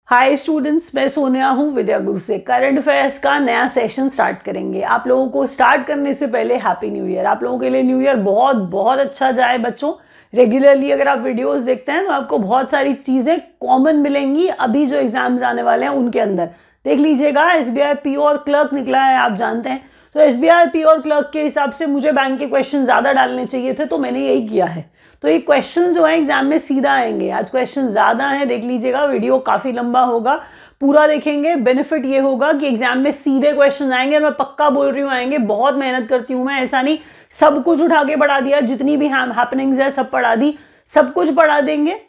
Hi students, मैं सोनिया हूँ विद्या गुरु से। करंट अफेयर्स का नया सेशन स्टार्ट करेंगे। आप लोगों को स्टार्ट करने से पहले हैप्पी न्यू ईयर। आप लोगों के लिए न्यू ईयर बहुत बहुत अच्छा जाए बच्चों। रेगुलरली अगर आप वीडियोस देखते हैं तो आपको बहुत सारी चीज़ें कॉमन मिलेंगी अभी जो एग्जाम्स आने वाले हैं उनके अंदर। देख लीजिएगा, SBI पीओ और क्लर्क निकला है, आप जानते हैं। तो SBI पीओ और क्लर्क के हिसाब से मुझे बैंक के क्वेश्चन ज़्यादा डालने चाहिए थे, तो मैंने यही किया है। तो ये क्वेश्चन जो है एग्जाम में सीधा आएंगे। आज क्वेश्चन ज़्यादा हैं, देख लीजिएगा, वीडियो काफ़ी लंबा होगा, पूरा देखेंगे। बेनिफिट ये होगा कि एग्जाम में सीधे क्वेश्चन आएंगे और मैं पक्का बोल रही हूँ आएंगे। बहुत मेहनत करती हूँ मैं, ऐसा नहीं सब कुछ उठा के पढ़ा दिया, जितनी भी हैपनिंग्स है सब पढ़ा दी। सब कुछ पढ़ा देंगे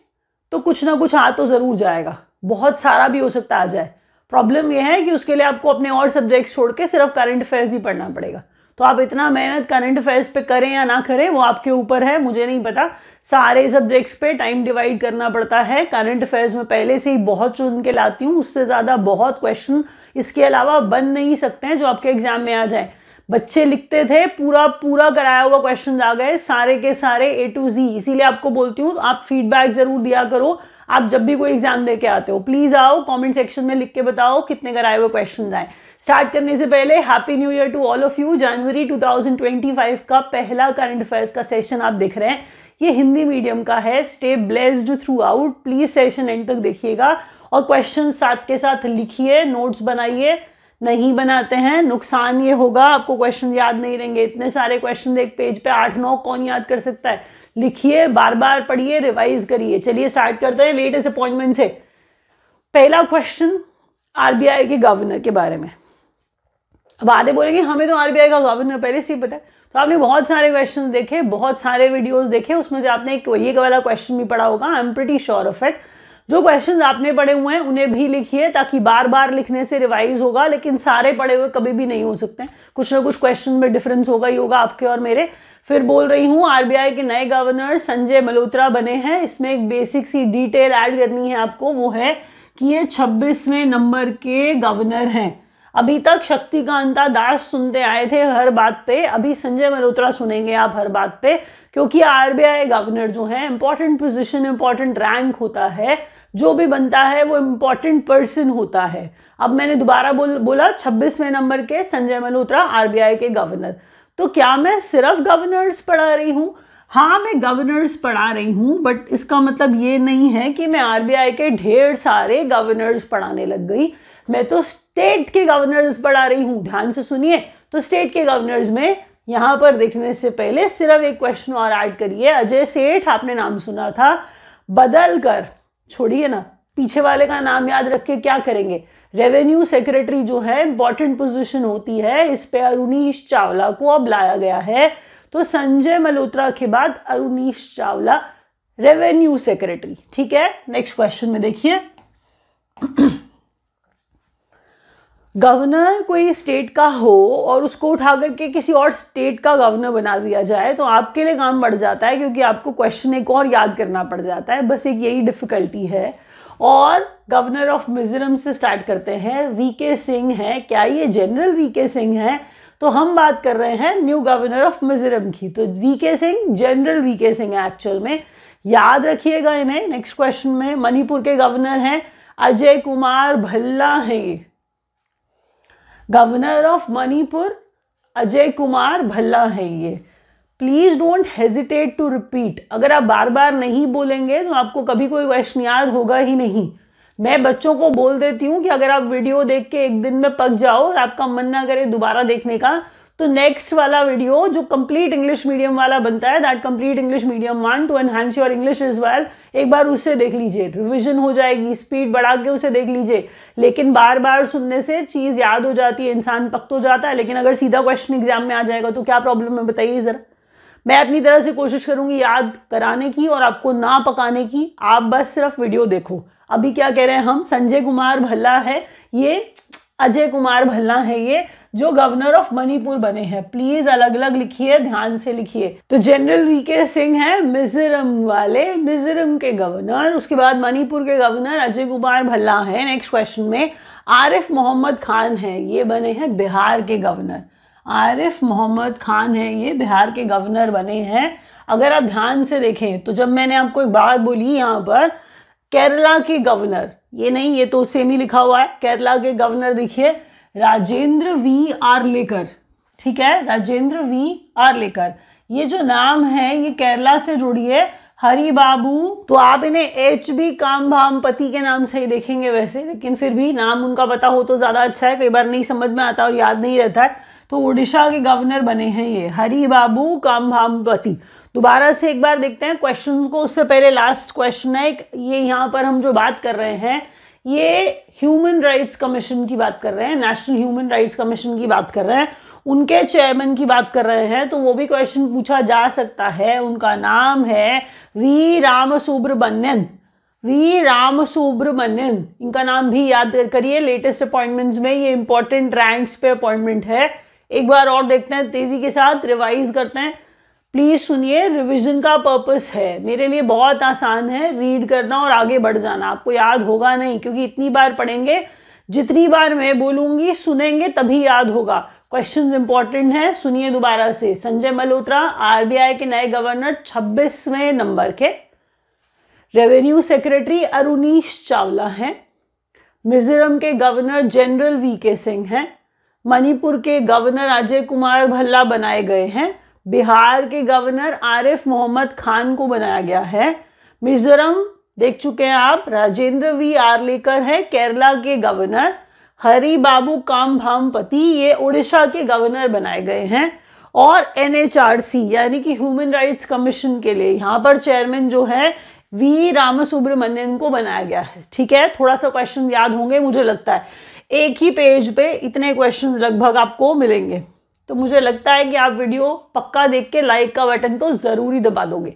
तो कुछ ना कुछ आ तो ज़रूर जाएगा, बहुत सारा भी हो सकता आ जाए। प्रॉब्लम यह है कि उसके लिए आपको अपने और सब्जेक्ट्स छोड़ के सिर्फ करंट अफेयर्स ही पढ़ना पड़ेगा। तो आप इतना मेहनत करंट अफेयर्स पे करें या ना करें वो आपके ऊपर है, मुझे नहीं पता। सारे सब्जेक्ट्स पे टाइम डिवाइड करना पड़ता है। करंट अफेयर्स में पहले से ही बहुत चुन के लाती हूँ, उससे ज़्यादा बहुत क्वेश्चन इसके अलावा बन नहीं सकते हैं जो आपके एग्जाम में आ जाए। बच्चे लिखते थे, पूरा पूरा कराया हुआ क्वेश्चन आ गए सारे के सारे A to Z। इसीलिए आपको बोलती हूँ आप फीडबैक ज़रूर दिया करो। आप जब भी कोई एग्जाम दे के आते हो प्लीज़ आओ, कमेंट सेक्शन में लिख के बताओ कितने कराए हुए क्वेश्चन आए। स्टार्ट करने से पहले happy new year to all of you. जनवरी 2025 का पहला करंट अफेयर्स का सेशन आप देख रहे हैं, ये हिंदी मीडियम का है। Stay blessed through out, please session and तक देखिएगा और क्वेश्चन साथ के साथ लिखिए, नोट्स बनाइए। नहीं बनाते हैं नुकसान ये होगा, आपको क्वेश्चन याद नहीं रहेंगे। इतने सारे क्वेश्चन एक पेज पे 8-9 कौन याद कर सकता है। लिखिए, बार बार पढ़िए, रिवाइज करिए। चलिए स्टार्ट करते हैं लेटेस्ट अपॉइंटमेंट से। पहला क्वेश्चन RBI के गवर्नर के बारे में। अब आधे बोलेंगे हमें तो RBI का गवर्नर पहले से ही पता है। तो आपने बहुत सारे क्वेश्चन देखे, बहुत सारे वीडियोस देखे, उसमें से आपने एक ये वाला क्वेश्चन भी पढ़ा होगा, I am pretty sure of it. जो क्वेश्चंस आपने पढ़े हुए हैं उन्हें भी लिखिए, ताकि बार बार लिखने से रिवाइज होगा। लेकिन सारे पढ़े हुए कभी भी नहीं हो सकते, कुछ ना कुछ क्वेश्चन में डिफरेंस होगा ही होगा आपके और मेरे। फिर बोल रही हूँ RBI के नए गवर्नर संजय मल्होत्रा बने हैं। इसमें एक बेसिक सी डिटेल ऐड करनी है आपको, वो है कि ये 26वें नंबर के गवर्नर हैं। अभी तक शक्तिकांता दास सुनते आए थे हर बात पे, अभी संजय मल्होत्रा सुनेंगे आप हर बात पे, क्योंकि RBI गवर्नर जो है इंपॉर्टेंट पोजीशन, इंपॉर्टेंट रैंक होता है। जो भी बनता है वो इंपॉर्टेंट पर्सन होता है। अब मैंने दोबारा बोला 26वें नंबर के संजय मल्होत्रा RBI के गवर्नर। तो क्या मैं सिर्फ गवर्नर्स पढ़ा रही हूँ? हाँ, मैं गवर्नर्स पढ़ा रही हूँ, बट इसका मतलब ये नहीं है कि मैं RBI के ढेर सारे गवर्नर्स पढ़ाने लग गई। मैं तो स्टेट के गवर्नर्स पढ़ा रही हूँ, ध्यान से सुनिए। तो स्टेट के गवर्नर्स में यहाँ पर देखने से पहले सिर्फ एक क्वेश्चन और ऐड करिए। अजय सेठ आपने नाम सुना था, बदल कर छोड़िए ना, पीछे वाले का नाम याद रख के क्या करेंगे। रेवेन्यू सेक्रेटरी जो है इंपॉर्टेंट पोजीशन होती है, इस पे अरुणीश चावला को अब लाया गया है। तो संजय मल्होत्रा के बाद अरुणीश चावला रेवेन्यू सेक्रेटरी, ठीक है। नेक्स्ट क्वेश्चन में देखिए, गवर्नर कोई स्टेट का हो और उसको उठा करके किसी और स्टेट का गवर्नर बना दिया जाए तो आपके लिए काम बढ़ जाता है, क्योंकि आपको क्वेश्चन एक और याद करना पड़ जाता है। बस एक यही डिफिकल्टी है। और गवर्नर ऑफ मिजोरम से स्टार्ट करते हैं। VK सिंह है, क्या ये जनरल VK सिंह है? तो हम बात कर रहे हैं न्यू गवर्नर ऑफ मिजोरम की। तो VK Singh general VK Singh है एक्चुअल में, याद रखिएगा इन्हें। नेक्स्ट क्वेश्चन में मणिपुर के गवर्नर हैं अजय कुमार भल्ला है। ये गवर्नर ऑफ मणिपुर अजय कुमार भल्ला है ये। Please don't hesitate to repeat. अगर आप बार बार नहीं बोलेंगे तो आपको कभी कोई क्वेश्चन याद होगा ही नहीं। मैं बच्चों को बोल देती हूँ कि अगर आप वीडियो देख के एक दिन में पक जाओ और आपका मन ना करे दोबारा देखने का, तो नेक्स्ट वाला वीडियो जो कंप्लीट इंग्लिश मीडियम वाला बनता है, that complete English medium 1 to enhance your English is well, एक बार उसे देख लीजिए, रिवीजन हो जाएगी, स्पीड बढ़ा के उसे देख लीजिए। लेकिन बार बार सुनने से चीज़ याद हो जाती है, इंसान पक तो जाता है। लेकिन अगर सीधा क्वेश्चन एग्जाम में आ जाएगा तो क्या प्रॉब्लम है बताइए ज़रा। मैं अपनी तरह से कोशिश करूंगी याद कराने की और आपको ना पकाने की, आप बस सिर्फ वीडियो देखो। अभी क्या कह रहे हैं हम, संजय कुमार भल्ला है ये, अजय कुमार भल्ला है ये, जो गवर्नर ऑफ मणिपुर बने हैं। प्लीज अलग अलग लिखिए, ध्यान से लिखिए। तो जनरल VK सिंह है मिजोरम वाले, मिजोरम के गवर्नर। उसके बाद मणिपुर के गवर्नर अजय कुमार भल्ला है। नेक्स्ट क्वेश्चन में आरिफ मोहम्मद खान है, ये बने हैं बिहार के गवर्नर। आरिफ मोहम्मद खान है ये, बिहार के गवर्नर बने हैं। अगर आप ध्यान से देखें तो जब मैंने आपको एक बात बोली यहाँ पर केरला के गवर्नर, ये नहीं, ये तो सेम ही लिखा हुआ है। केरला के गवर्नर देखिए राजेंद्र वी आर्लेकर, ठीक है, राजेंद्र वी आर्लेकर। ये जो नाम है ये केरला से जुड़ी है। हरि बाबू, तो आप इन्हें एच बी कामभामपति के नाम से ही देखेंगे वैसे, लेकिन फिर भी नाम उनका पता हो तो ज्यादा अच्छा है, कई बार नहीं समझ में आता और याद नहीं रहता है। तो उड़ीसा के गवर्नर बने हैं ये हरि बाबू कामभामपति। दोबारा से एक बार देखते हैं क्वेश्चंस को, उससे पहले लास्ट क्वेश्चन है ये। यहाँ पर हम जो बात कर रहे हैं ये ह्यूमन राइट्स कमीशन की बात कर रहे हैं, नेशनल ह्यूमन राइट्स कमीशन की बात कर रहे हैं, उनके चेयरमैन की बात कर रहे हैं। तो वो भी क्वेश्चन पूछा जा सकता है। उनका नाम है वी रामसुब्रमण्यन, वी रामसुब्रमण्यन। इनका नाम भी याद करिए, लेटेस्ट अपॉइंटमेंट्स में ये इंपॉर्टेंट रैंक्स पे अपॉइंटमेंट है। एक बार और देखते हैं तेजी के साथ, रिवाइज करते हैं। प्लीज सुनिए, रिवीजन का पर्पस है, मेरे लिए बहुत आसान है, रीड करना और आगे बढ़ जाना। आपको याद होगा नहीं, क्योंकि इतनी बार पढ़ेंगे, जितनी बार मैं बोलूंगी सुनेंगे तभी याद होगा। क्वेश्चन इंपॉर्टेंट है, सुनिए दोबारा से। संजय मल्होत्रा आरबीआई के नए गवर्नर 26वें नंबर के। रेवेन्यू सेक्रेटरी अरुणीश चावला हैं। मिजोरम के गवर्नर जनरल वीके सिंह हैं। मणिपुर के गवर्नर अजय कुमार भल्ला बनाए गए हैं। बिहार के गवर्नर आरिफ मोहम्मद खान को बनाया गया है। मिजोरम देख चुके हैं आप, राजेंद्र वी आर्लेकर है केरला के गवर्नर। हरि बाबू कामभामपति ये उड़ीसा के गवर्नर बनाए गए हैं। और एनएचआरसी यानी कि ह्यूमन राइट्स कमीशन के लिए यहाँ पर चेयरमैन जो है वी रामसुब्रमण्यन को बनाया गया है। ठीक है, थोड़ा सा क्वेश्चन याद होंगे मुझे लगता है, एक ही पेज पे इतने क्वेश्चन लगभग आपको मिलेंगे। तो मुझे लगता है कि आप वीडियो पक्का देख के लाइक का बटन तो जरूरी दबा दोगे।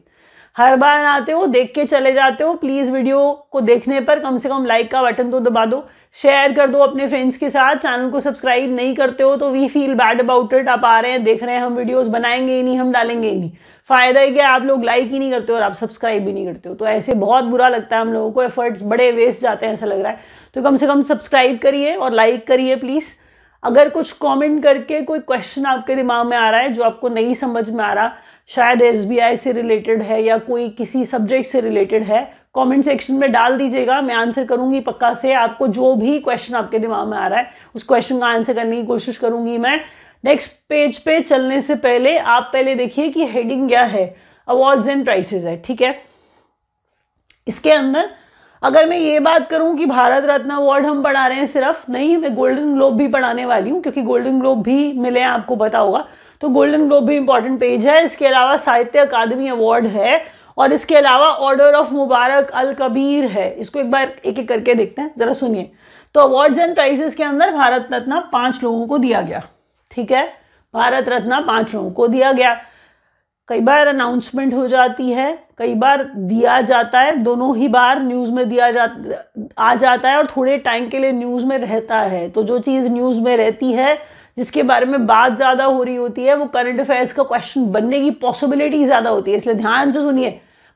हर बार आते हो देख के चले जाते हो, प्लीज वीडियो को देखने पर कम से कम लाइक का बटन तो दबा दो, शेयर कर दो अपने फ्रेंड्स के साथ। चैनल को सब्सक्राइब नहीं करते हो तो we feel bad about it. आप आ रहे हैं, देख रहे हैं, हम वीडियोस बनाएंगे ही नहीं, हम डालेंगे ही नहीं। फायदा है कि आप लोग लाइक ही नहीं करते हो और आप सब्सक्राइब भी नहीं करते हो, तो ऐसे बहुत बुरा लगता है हम लोगों को, एफर्ट्स बड़े वेस्ट जाते हैं ऐसा लग रहा है। तो कम से कम सब्सक्राइब करिए और लाइक करिए प्लीज। अगर कुछ कमेंट करके कोई क्वेश्चन आपके दिमाग में आ रहा है जो आपको नहीं समझ में आ रहा, शायद एसबीआई से रिलेटेड है या कोई किसी सब्जेक्ट से रिलेटेड है, कमेंट सेक्शन में डाल दीजिएगा, मैं आंसर करूंगी पक्का से। आपको जो भी क्वेश्चन आपके दिमाग में आ रहा है उस क्वेश्चन का आंसर करने की कोशिश करूंगी मैं। नेक्स्ट पेज पे चलने से पहले आप पहले देखिए कि हेडिंग क्या है, अवार्ड्स एंड प्राइसेस है। ठीक है, इसके अंदर अगर मैं ये बात करूं कि भारत रत्न अवार्ड हम पढ़ा रहे हैं, सिर्फ नहीं, मैं गोल्डन ग्लोब भी पढ़ाने वाली हूं, क्योंकि गोल्डन ग्लोब भी मिले हैं, आपको पता होगा, तो गोल्डन ग्लोब भी इंपॉर्टेंट पेज है। इसके अलावा साहित्य अकादमी अवार्ड है और इसके अलावा order of Mubarak al Kabir है। इसको एक बार एक एक करके देखते हैं, जरा सुनिए। तो अवार्ड्स एंड प्राइजेस के अंदर भारत रत्न 5 लोगों को दिया गया। ठीक है, भारत रत्न 5 लोगों को दिया गया। कई बार अनाउंसमेंट हो जाती है, कई बार दिया जाता है, दोनों ही बार न्यूज़ में आ जाता है और थोड़े टाइम के लिए न्यूज़ में रहता है। तो जो चीज़ न्यूज़ में रहती है, जिसके बारे में बात ज़्यादा हो रही होती है, वो करंट अफेयर्स का क्वेश्चन बनने की पॉसिबिलिटी ज़्यादा होती है। इसलिए ध्यान से सुनिए,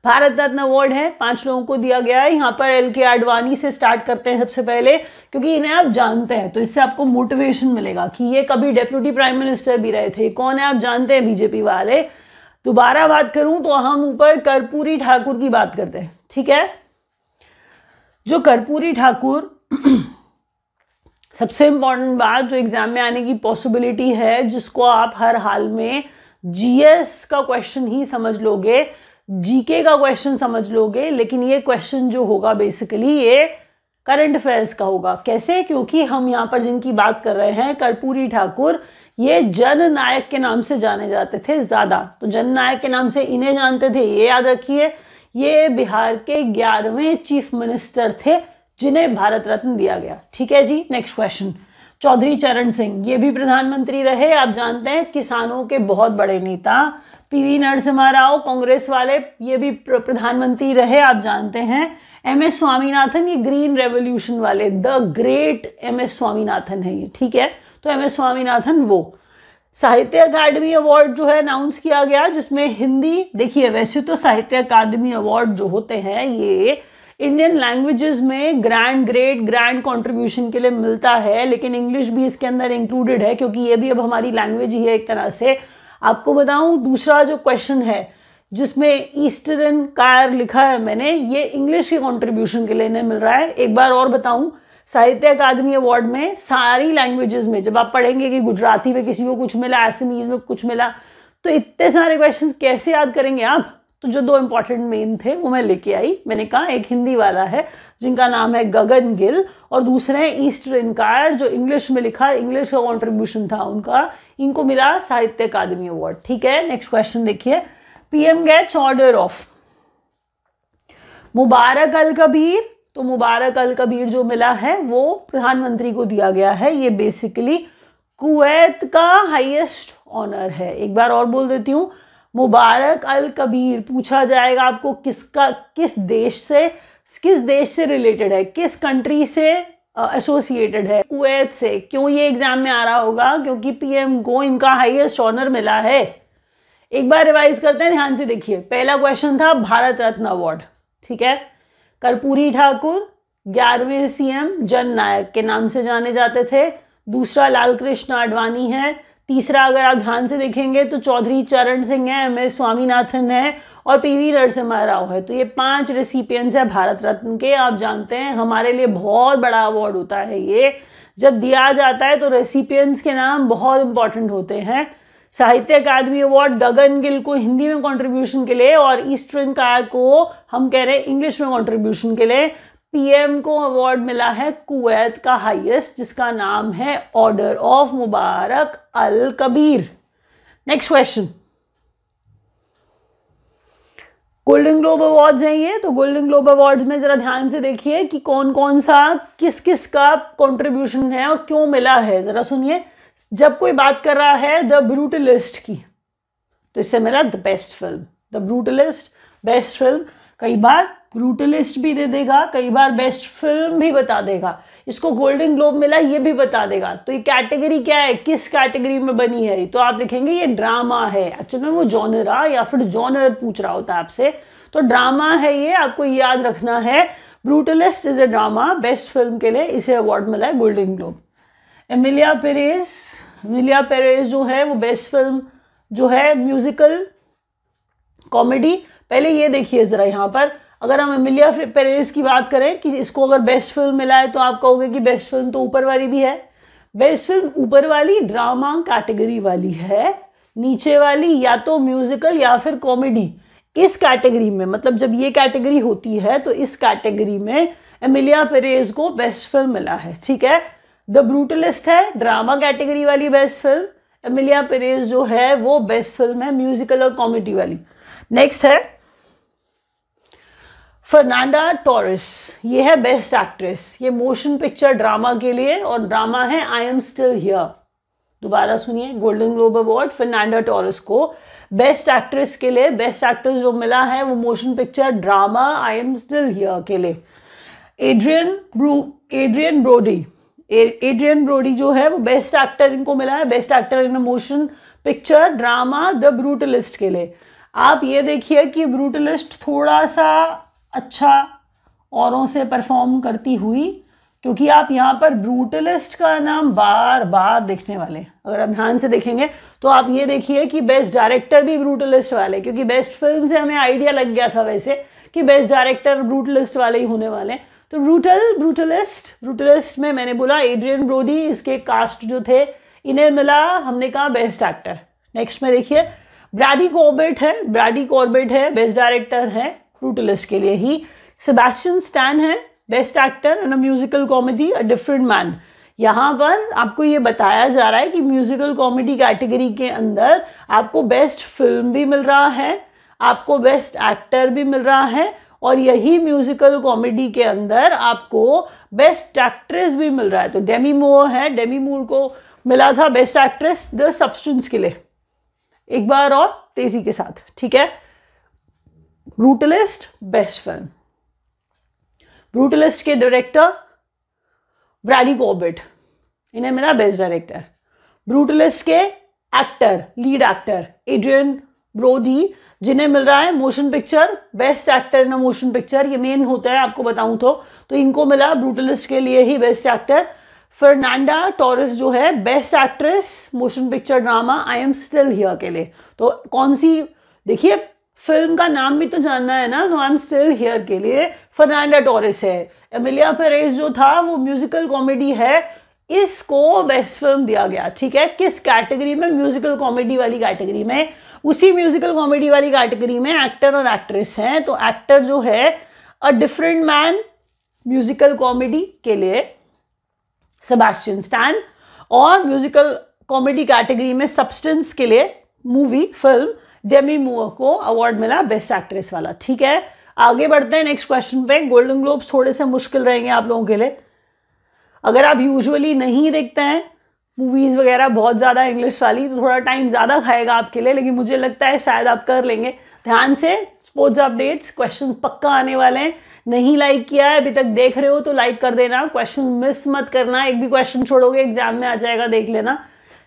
भारत रत्न अवार्ड है, 5 लोगों को दिया गया है। यहाँ पर एल के आडवाणी से स्टार्ट करते हैं सबसे पहले, क्योंकि इन्हें आप जानते हैं, तो इससे आपको मोटिवेशन मिलेगा कि ये कभी डेप्यूटी प्राइम मिनिस्टर भी रहे थे। कौन है आप जानते हैं, बीजेपी वाले। दोबारा बात करूं तो हम ऊपर कर्पूरी ठाकुर की बात करते हैं। ठीक है, जो कर्पूरी ठाकुर सबसे इंपॉर्टेंट बात जो एग्जाम में आने की पॉसिबिलिटी है, जिसको आप हर हाल में जीएस का क्वेश्चन ही समझ लोगे, जीके का क्वेश्चन समझ लोगे, लेकिन ये क्वेश्चन जो होगा बेसिकली ये करंट अफेयर्स का होगा। कैसे? क्योंकि हम यहाँ पर जिनकी बात कर रहे हैं, कर्पूरी ठाकुर, ये जननायक के नाम से जाने जाते थे ज्यादा, तो जननायक के नाम से इन्हें जानते थे, ये याद रखिए। ये बिहार के 11वें चीफ मिनिस्टर थे जिन्हें भारत रत्न दिया गया। ठीक है जी, नेक्स्ट क्वेश्चन। चौधरी चरण सिंह, ये भी प्रधानमंत्री रहे, आप जानते हैं, किसानों के बहुत बड़े नेता। पीवी नरसिम्हा राव, कांग्रेस वाले, ये भी प्रधानमंत्री रहे, आप जानते हैं। एम एस स्वामीनाथन, ये ग्रीन रेवोल्यूशन वाले, the great M S Swaminathan है ये। ठीक है, तो एम एस स्वामीनाथन वो। साहित्य अकादमी अवार्ड जो है अनाउंस किया गया, जिसमें हिंदी, देखिए वैसे तो साहित्य अकादमी अवार्ड जो होते हैं ये इंडियन लैंग्वेजेस में ग्रैंड कंट्रीब्यूशन के लिए मिलता है, लेकिन इंग्लिश भी इसके अंदर इंक्लूडेड है, क्योंकि ये भी अब हमारी लैंग्वेज ही है एक तरह से। आपको बताऊं, दूसरा जो क्वेश्चन है जिसमें ईस्टर्न कार लिखा है मैंने, ये इंग्लिश के कंट्रीब्यूशन के लिए इन्हें मिल रहा है। एक बार और बताऊं, साहित्य अकादमी अवार्ड में सारी लैंग्वेजेस में जब आप पढ़ेंगे कि गुजराती में किसी को कुछ मिला, असमीज में कुछ मिला, तो इतने सारे क्वेश्चंस कैसे याद करेंगे आप। तो जो 2 इंपॉर्टेंट मेन थे वो मैं लेके आई। मैंने कहा एक हिंदी वाला है जिनका नाम है गगन गिल, और दूसरे हैं ईस्टर्न कार जो इंग्लिश में लिखा, इंग्लिश का कॉन्ट्रीब्यूशन था उनका, इनको मिला साहित्य अकादमी अवार्ड। ठीक है, नेक्स्ट क्वेश्चन देखिए। PM gets order of Mubarak al Kabir. तो मुबारक अल कबीर जो मिला है वो प्रधानमंत्री को दिया गया है। ये बेसिकली कुवैत का हाईएस्ट ऑनर है। एक बार और बोल देती हूँ, मुबारक अल कबीर पूछा जाएगा आपको किस देश से रिलेटेड है, किस कंट्री से एसोसिएटेड है, कुवैत से। क्यों ये एग्जाम में आ रहा होगा, क्योंकि पीएम को इनका हाईएस्ट ऑनर मिला है। एक बार रिवाइज करते हैं, ध्यान से देखिए। पहला क्वेश्चन था भारत रत्न अवार्ड, ठीक है। कर्पूरी ठाकुर 11वें सीएम जन नायक के नाम से जाने जाते थे। दूसरा लाल कृष्ण आडवाणी है। तीसरा अगर आप ध्यान से देखेंगे तो चौधरी चरण सिंह है, एम एस स्वामीनाथन है और पीवी नरसिम्हा राव है। तो ये 5 रेसिपिएंट्स है भारत रत्न के। आप जानते हैं हमारे लिए बहुत बड़ा अवार्ड होता है ये, जब दिया जाता है तो रेसिपिएंट्स के नाम बहुत इंपॉर्टेंट होते हैं। साहित्य अकादमी अवार्ड गगन गिल को हिंदी में कंट्रीब्यूशन के लिए, और ईस्टर्न कार को हम कह रहे हैं इंग्लिश में कंट्रीब्यूशन के लिए। पीएम को अवार्ड मिला है कुवैत का हाईएस्ट, जिसका नाम है order of Mubarak al Kabeer. Next question, golden globe awards हैं ये। तो गोल्डन ग्लोब अवार्ड्स में जरा ध्यान से देखिए कि कौन कौन सा किस किस का कंट्रीब्यूशन है और क्यों मिला है। जरा सुनिए, जब कोई बात कर रहा है द ब्रूटलिस्ट की, तो इससे मिला the best film. The brutalist best film, कई बार ब्रूटलिस्ट भी दे देगा, कई बार बेस्ट फिल्म भी बता देगा। इसको गोल्डन ग्लोब मिला ये भी बता देगा। तो ये कैटेगरी क्या है, किस कैटेगरी में बनी है, तो आप लिखेंगे ये ड्रामा है। एक्चुअली में वो जॉनरा या फिर जॉनर पूछ रहा होता है आपसे, तो ड्रामा है ये, आपको याद रखना है। Brutalist is a drama, best film के लिए इसे अवार्ड मिला है गोल्डन ग्लोब। एमिलिया पेरेज जो है वो बेस्ट फिल्म जो है म्यूजिकल कॉमेडी। पहले ये देखिए जरा, यहाँ पर अगर हम एमिलिया पेरेज की बात करें कि इसको अगर बेस्ट फिल्म मिला है, तो आप कहोगे कि बेस्ट फिल्म तो ऊपर वाली भी है। बेस्ट फिल्म ऊपर वाली ड्रामा कैटेगरी वाली है, नीचे वाली या तो म्यूजिकल या फिर कॉमेडी। इस कैटेगरी में, मतलब जब ये कैटेगरी होती है तो इस कैटेगरी में एमिलिया पेरेज को बेस्ट फिल्म मिला है। ठीक है, द ब्रूटलिस्ट है ड्रामा कैटेगरी वाली बेस्ट फिल्म, एमिलिया पेरेज जो है वो बेस्ट फिल्म है म्यूजिकल और कॉमेडी वाली। नेक्स्ट है फर्नांडा टोरेस, ये है बेस्ट एक्ट्रेस, ये मोशन पिक्चर ड्रामा के लिए, और ड्रामा है आई एम स्टिल हियर। दोबारा सुनिए, golden globe award Fernanda Torres को बेस्ट एक्ट्रेस के लिए, बेस्ट एक्ट्रेस जो मिला है वो motion picture drama I am still here के लिए। एड्रियन ब्रोडी जो है वो बेस्ट एक्टर इनको मिला है, best actor in motion picture drama the brutalist के लिए। आप ये देखिए कि ब्रूटलिस्ट थोड़ा सा अच्छा औरों से परफॉर्म करती हुई, क्योंकि आप यहाँ पर ब्रूटलिस्ट का नाम बार बार देखने वाले। अगर आप ध्यान से देखेंगे तो आप ये देखिए कि बेस्ट डायरेक्टर भी ब्रूटलिस्ट वाले, क्योंकि बेस्ट फिल्म से हमें आइडिया लग गया था वैसे कि बेस्ट डायरेक्टर ब्रूटलिस्ट वाले ही होने वाले। तो ब्रूटलिस्ट में मैंने बोला एड्रियन ब्रोडी, इसके कास्ट जो थे इन्हें मिला, हमने कहा बेस्ट एक्टर। नेक्स्ट में देखिए ब्रैडी कॉर्बेट है बेस्ट डायरेक्टर है ब्रूटलिस्ट के लिए ही। सेबेस्टियन स्टैन है best actor in a musical comedy a different man. यहाँ पर आपको ये बताया जा रहा है कि म्यूजिकल कॉमेडी कैटेगरी के अंदर आपको बेस्ट फिल्म भी मिल रहा है, आपको बेस्ट एक्टर भी मिल रहा है, और यही म्यूजिकल कॉमेडी के अंदर आपको बेस्ट एक्ट्रेस भी मिल रहा है। तो डेमी मूर है, डेमी मूर को मिला था बेस्ट एक्ट्रेस द सब्सटेंस के लिए। एक बार और तेजी के साथ, ठीक है। ब्रूटलिस्ट बेस्ट फिल्म, ब्रूटलिस्ट के डायरेक्टर ब्रैडी कॉर्बेट, इन्हें मिला बेस्ट डायरेक्टर। ब्रूटलिस्ट के actor lead actor Adrien Brody, जिन्हें मिल रहा है motion picture best actor in motion picture, ये मेन होता है आपको बताऊं तो इनको मिला ब्रूटलिस्ट के लिए ही बेस्ट एक्टर। फर्नांडा टोरेस जो है best actress motion picture drama I am still here के लिए। तो कौन सी, देखिए फिल्म का नाम भी तो जानना है ना, तो आई एम स्टिल हियर के लिए फर्नांडा टोरेस है। एमिलिया पेरेज जो था वो म्यूजिकल कॉमेडी है, इसको बेस्ट फिल्म दिया गया। ठीक है, किस कैटेगरी में? म्यूजिकल कॉमेडी वाली कैटेगरी में। उसी म्यूजिकल कॉमेडी वाली कैटेगरी में एक्टर और एक्ट्रेस हैं, तो एक्टर जो है a different man musical comedy के लिए सेबेस्टियन स्टैन, और म्यूजिकल कॉमेडी कैटेगरी में सब्सटेंस के लिए मूवी फिल्म डेमी मूर को अवार्ड मिला बेस्ट एक्ट्रेस वाला। ठीक है, आगे बढ़ते हैं नेक्स्ट क्वेश्चन पे। गोल्डन ग्लोब्स थोड़े से मुश्किल रहेंगे आप लोगों के लिए। अगर आप यूजुअली नहीं देखते हैं मूवीज़ वगैरह बहुत ज़्यादा इंग्लिश वाली, तो थोड़ा टाइम ज़्यादा खाएगा आपके लिए, लेकिन मुझे लगता है शायद आप कर लेंगे। ध्यान से, स्पोर्ट्स अपडेट्स क्वेश्चन पक्का आने वाले हैं। नहीं लाइक किया है अभी तक, देख रहे हो तो लाइक कर देना, क्वेश्चन मिस मत करना। एक भी क्वेश्चन छोड़ोगे एग्जाम में आ जाएगा, देख लेना।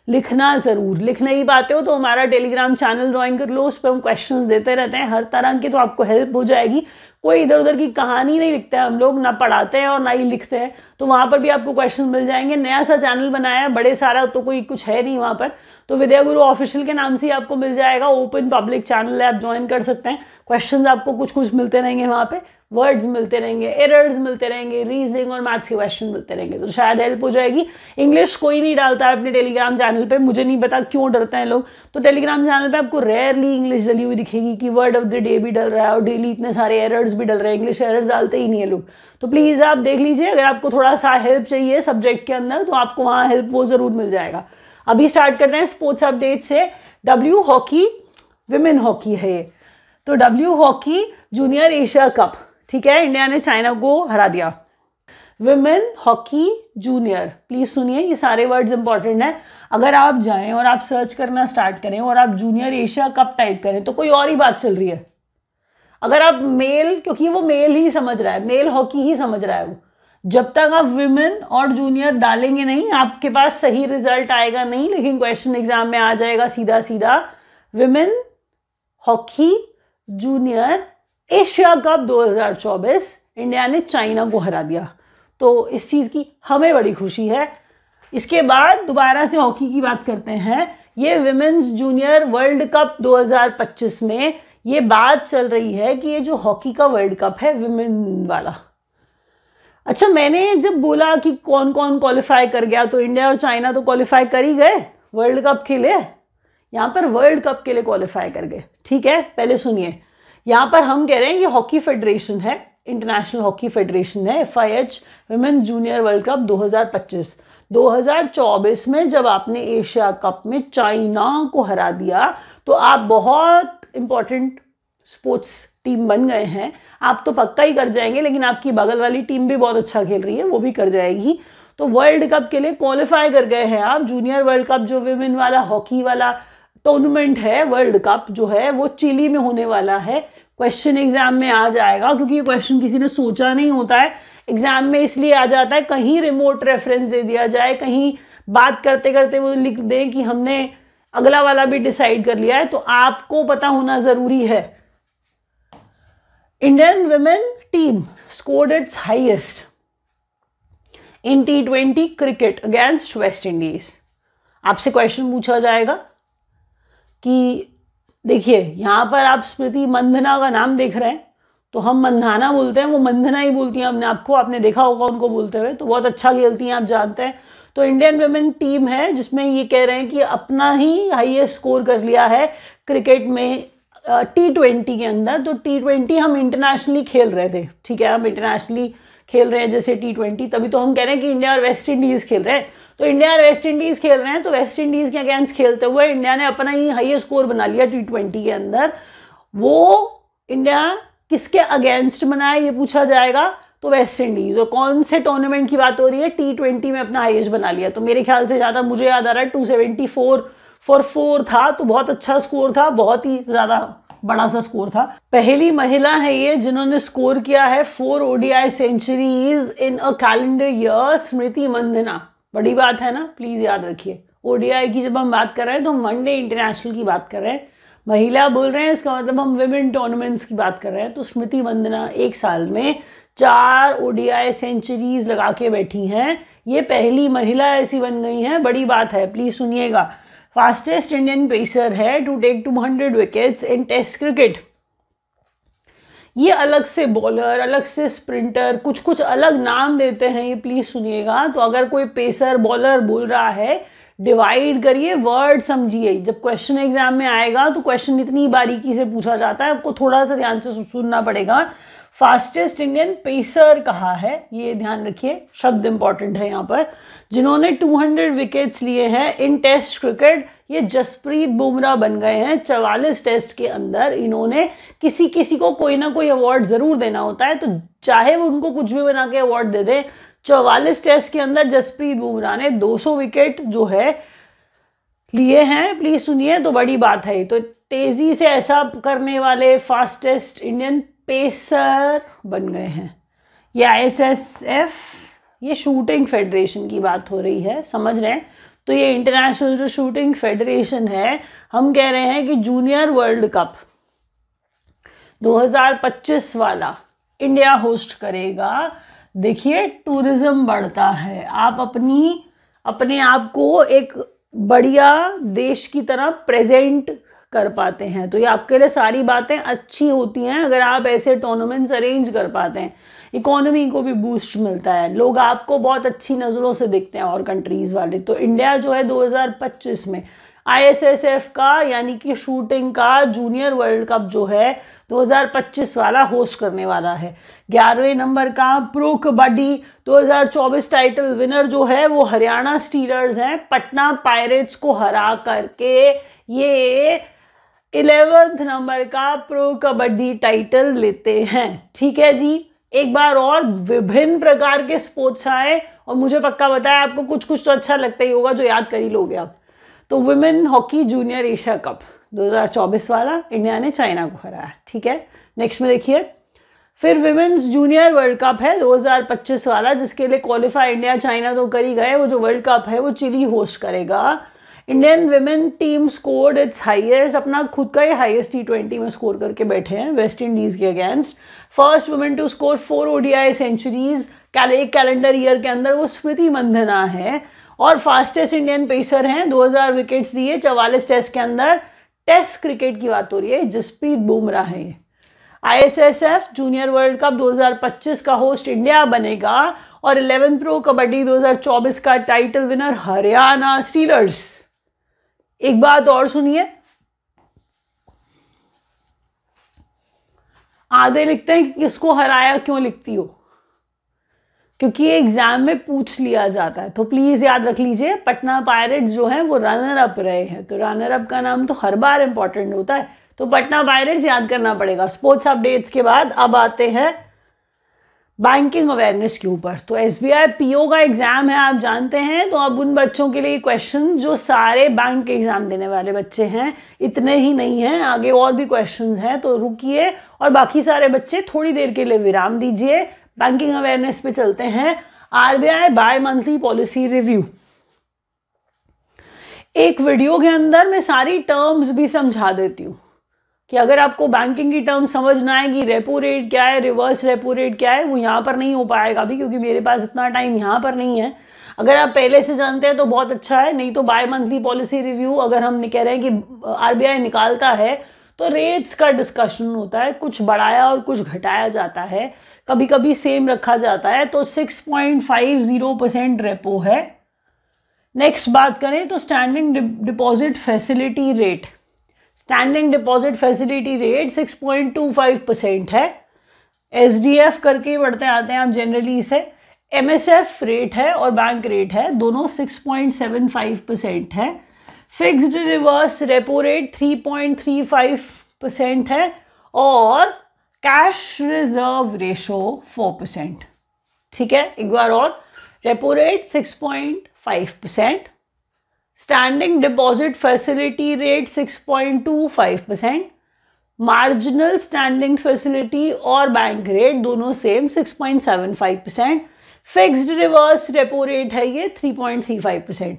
लिखना ज़रूर, लिख नहीं पाते हो तो हमारा टेलीग्राम चैनल ज्वाइन कर लो, उस पर हम क्वेश्चंस देते रहते हैं हर तरह के, तो आपको हेल्प हो जाएगी। कोई इधर उधर की कहानी नहीं लिखते हैं हम लोग, ना पढ़ाते हैं और ना ही लिखते हैं, तो वहाँ पर भी आपको क्वेश्चन मिल जाएंगे। नया सा चैनल बनाया है, बड़े सारा तो कोई कुछ है नहीं वहाँ पर, तो विद्या गुरु ऑफिशियल के नाम से ही आपको मिल जाएगा। ओपन पब्लिक चैनल है, आप ज्वाइन कर सकते हैं। क्वेश्चंस आपको कुछ कुछ मिलते रहेंगे वहाँ पे, वर्ड्स मिलते रहेंगे, एरर्स मिलते रहेंगे, रीजनिंग और मैथ्स के क्वेश्चन मिलते रहेंगे, तो शायद हेल्प हो जाएगी। इंग्लिश कोई नहीं डालता है अपने टेलीग्राम चैनल पे, मुझे नहीं पता क्यों डरते हैं लोग। तो टेलीग्राम चैनल पे आपको रेयरली इंग्लिश डली हुई दिखेगी कि वर्ड ऑफ द डे भी डल रहा है, और डेली इतने सारे एरर्स भी डल रहे हैं। इंग्लिश एरर्स डालते ही नहीं है लोग, तो प्लीज़ आप देख लीजिए। अगर आपको थोड़ा सा हेल्प चाहिए सब्जेक्ट के अंदर, तो आपको वहाँ हेल्प वो ज़रूर मिल जाएगा। अभी स्टार्ट करते हैं स्पोर्ट्स अपडेट से। डब्ल्यू हॉकी, विमेन हॉकी है ये, तो W hockey junior Asia cup, ठीक है, इंडिया ने चाइना को हरा दिया। विमेन हॉकी जूनियर, प्लीज सुनिए, ये सारे वर्ड्स इंपॉर्टेंट हैं। अगर आप जाएं और आप सर्च करना स्टार्ट करें और आप जूनियर एशिया कप टाइप करें तो कोई और ही बात चल रही है। अगर आप मेल, क्योंकि वो मेल ही समझ रहा है, मेल हॉकी ही समझ रहा है वो, जब तक आप विमेन और जूनियर डालेंगे नहीं आपके पास सही रिजल्ट आएगा नहीं, लेकिन क्वेश्चन एग्जाम में आ जाएगा सीधा सीधा। Women hockey junior Asia cup 2024 India ने चाइना को हरा दिया, तो इस चीज़ की हमें बड़ी खुशी है। इसके बाद दोबारा से हॉकी की बात करते हैं। ये विमेन्स जूनियर वर्ल्ड कप 2025 में ये बात चल रही है कि ये जो हॉकी का वर्ल्ड कप है विमेन वाला, अच्छा मैंने जब बोला कि कौन कौन क्वालिफाई कर गया, तो इंडिया और चाइना तो क्वालिफाई कर ही गए वर्ल्ड कप के लिए, यहाँ पर वर्ल्ड कप के लिए क्वालिफाई कर गए। ठीक है, पहले सुनिए, यहाँ पर हम कह रहे हैं ये हॉकी फेडरेशन है, इंटरनेशनल हॉकी फेडरेशन है, FIH women junior world cup 2025। 2024 में जब आपने एशिया कप में चाइना को हरा दिया तो आप बहुत इंपॉर्टेंट स्पोर्ट्स टीम बन गए हैं। आप तो पक्का ही कर जाएंगे, लेकिन आपकी बगल वाली टीम भी बहुत अच्छा खेल रही है, वो भी कर जाएगी। तो वर्ल्ड कप के लिए क्वालिफाई कर गए हैं आप। जूनियर वर्ल्ड कप जो विमेन वाला हॉकी वाला टूर्नामेंट है, वर्ल्ड कप जो है वो चिली में होने वाला है। क्वेश्चन एग्जाम में आ जाएगा, क्योंकि ये क्वेश्चन किसी ने सोचा नहीं होता है, एग्जाम में इसलिए आ जाता है, कहीं रिमोट रेफरेंस दे दिया जाए, कहीं बात करते करते वो लिख दें कि हमने अगला वाला भी डिसाइड कर लिया है, तो आपको पता होना जरूरी है। Indian women team scored it's highest in T20 cricket against West Indies. आपसे क्वेश्चन पूछा जाएगा कि देखिए यहाँ पर आप स्मृति मंधना का नाम देख रहे हैं, तो हम मंधाना बोलते हैं, वो मंधना ही बोलती हैं अपने आपको, आपने देखा होगा उनको बोलते हुए, तो बहुत अच्छा खेलती हैं, आप जानते हैं। तो इंडियन विमेन टीम है जिसमें ये कह रहे हैं कि अपना ही हाईएस्ट स्कोर कर लिया है क्रिकेट में T20 के अंदर। तो T20 हम इंटरनेशनली खेल रहे थे, ठीक है, हम इंटरनेशनली खेल रहे हैं जैसे T20, तभी तो हम कह रहे हैं कि इंडिया और वेस्ट इंडीज़ खेल रहे हैं। तो इंडिया और वेस्ट इंडीज़ खेल रहे हैं, तो वेस्ट इंडीज़ के अगेंस्ट खेलते हुए इंडिया ने अपना ही हाईएस्ट स्कोर बना लिया T20 के अंदर। वो इंडिया किसके अगेंस्ट बनाया ये पूछा जाएगा, तो वेस्ट इंडीज़। और कौन से टूर्नामेंट की बात हो रही है, T20 में अपना हाईएस्ट बना लिया। तो मेरे ख्याल से ज़्यादा मुझे याद आ रहा है 274 फॉर 4 था, तो बहुत अच्छा स्कोर था, बहुत ही ज़्यादा बड़ा सा स्कोर था। पहली महिला है ये जिन्होंने स्कोर किया है 4 ODI centuries in a calendar year, Smriti Mandhana. बड़ी बात है ना, प्लीज याद रखिए। ODI की जब हम बात कर रहे हैं तो वनडे इंटरनेशनल की बात कर रहे हैं, महिला बोल रहे हैं, इसका मतलब हम विमेन टूर्नामेंट्स की बात कर रहे हैं। तो स्मृति मंधना एक साल में 4 ODI सेंचुरीज लगा के बैठी हैं, ये पहली महिला ऐसी बन गई हैं, बड़ी बात है, प्लीज सुनिएगा। फास्टेस्ट इंडियन पेसर है to take 200 wickets in test cricket ये अलग से बॉलर, अलग से स्प्रिंटर, कुछ कुछ अलग नाम देते हैं, ये प्लीज सुनिएगा। तो अगर कोई पेसर बॉलर बोल रहा है, डिवाइड करिए, वर्ड समझिए। जब क्वेश्चन एग्जाम में आएगा तो क्वेश्चन इतनी बारीकी से पूछा जाता है, आपको थोड़ा सा ध्यान से सुनना पड़ेगा। फास्टेस्ट इंडियन पेसर कहा है, ये ध्यान रखिए, शब्द इंपॉर्टेंट है यहाँ पर। जिन्होंने 200 विकेट्स लिए हैं इन टेस्ट क्रिकेट, ये जसप्रीत बुमराह बन गए हैं। 44 टेस्ट के अंदर इन्होंने किसी किसी को कोई ना कोई अवार्ड जरूर देना होता है, तो चाहे वो उनको कुछ भी बना के अवार्ड दे दे। 44 टेस्ट के अंदर जसप्रीत बुमराह ने 200 विकेट जो है लिए हैं, प्लीज सुनिए, तो बड़ी बात है। तो तेजी से ऐसा करने वाले फास्टेस्ट इंडियन पेसर बन गए हैं। ये ISSF, ये शूटिंग फेडरेशन की बात हो रही है, समझ रहे हैं। तो ये इंटरनेशनल जो शूटिंग फेडरेशन है, हम कह रहे हैं कि जूनियर वर्ल्ड कप 2025 वाला इंडिया होस्ट करेगा। देखिए टूरिज्म बढ़ता है, आप अपने आप को एक बढ़िया देश की तरह प्रेजेंट कर पाते हैं, तो ये आपके लिए सारी बातें अच्छी होती हैं अगर आप ऐसे टूर्नामेंट्स अरेंज कर पाते हैं। इकोनॉमी को भी बूस्ट मिलता है, लोग आपको बहुत अच्छी नज़रों से देखते हैं और कंट्रीज़ वाले। तो इंडिया जो है 2025 में ISSF का यानी कि शूटिंग का जूनियर वर्ल्ड कप जो है 2025 वाला होस्ट करने वाला है। 11वें नंबर का प्रो कबड्डी 2024 टाइटल विनर जो है वो हरियाणा स्टीलर्स हैं। पटना पायरेट्स को हरा करके ये 11वें नंबर का प्रो कबड्डी टाइटल लेते हैं। ठीक है जी, एक बार और विभिन्न प्रकार के स्पोर्ट्स आए और मुझे पक्का बताया आपको कुछ कुछ तो अच्छा लगता ही होगा जो याद कर ही लोगे आप। तो women hockey junior Asia cup 2024 वाला इंडिया ने चाइना को हराया। ठीक है, नेक्स्ट में देखिए, फिर विमेन्स जूनियर वर्ल्ड कप है 2025 वाला, जिसके लिए क्वालिफाई इंडिया चाइना तो कर ही गए। वो जो वर्ल्ड कप है वो चिली होस्ट करेगा। Indian women team scored it's highest, अपना खुद का ही हाईएस्ट T20 में स्कोर करके बैठे हैं वेस्ट इंडीज के against. First women to score 4 ODI centuries एक कैलेंडर ईयर के अंदर वो स्मृति मंधना है। और फास्टेस्ट इंडियन पेसर हैं, 2000 विकेट्स लिए 44 टेस्ट के अंदर। टेस्ट क्रिकेट की बात हो रही है, जसप्रीत बुमराह है। ISSF जूनियर वर्ल्ड कप 2025 का होस्ट इंडिया बनेगा और 11 प्रो कबड्डी 2024 का टाइटल विनर हरियाणा स्टीलर्स। एक बात और सुनिए, आधे लिखते हैं कि किसको हराया, क्यों लिखती हो, क्योंकि ये एग्जाम में पूछ लिया जाता है। तो प्लीज याद रख लीजिए, पटना पायरेट्स जो है वो रनर अप रहे हैं, तो रनर अप का नाम तो हर बार इंपॉर्टेंट होता है, तो पटना पायरेट्स याद करना पड़ेगा। स्पोर्ट्स अपडेट्स के बाद अब आते हैं बैंकिंग अवेयरनेस के ऊपर। तो SBI PO का एग्जाम है, आप जानते हैं। तो अब उन बच्चों के लिए क्वेश्चन जो सारे बैंक के एग्जाम देने वाले बच्चे हैं, इतने ही नहीं हैं, आगे और भी क्वेश्चंस हैं, तो रुकिए और बाकी सारे बच्चे थोड़ी देर के लिए विराम दीजिए। बैंकिंग अवेयरनेस पे चलते हैं। RBI bi monthly policy review, एक वीडियो के अंदर मैं सारी टर्म्स भी समझा देती हूँ कि अगर आपको बैंकिंग की टर्म समझ ना आएगी, रेपो रेट क्या है, रिवर्स रेपो रेट क्या है, वो यहाँ पर नहीं हो पाएगा अभी, क्योंकि मेरे पास इतना टाइम यहाँ पर नहीं है। अगर आप पहले से जानते हैं तो बहुत अच्छा है, नहीं तो बाय मंथली पॉलिसी रिव्यू अगर हम कह रहे हैं कि RBI निकालता है तो रेट्स का डिस्कशन होता है, कुछ बढ़ाया और कुछ घटाया जाता है, कभी कभी सेम रखा जाता है। तो 6.50% रेपो है। नेक्स्ट बात करें तो standing deposit facility rate, standing deposit facility rate 6.25% है। SDF करके बढ़ते आते हैं आप जनरली इसे। MSF रेट है और बैंक रेट है, दोनों 6.75% है। फिक्स्ड रिवर्स रेपो रेट 3.35% है और कैश रिजर्व रेशो 4%। ठीक है, एक बार और, repo rate 6.5%, standing deposit facility rate 6.25%, marginal standing facility और बैंक रेट दोनों same 6.75%, fixed reverse repo rate है ये 3.35%,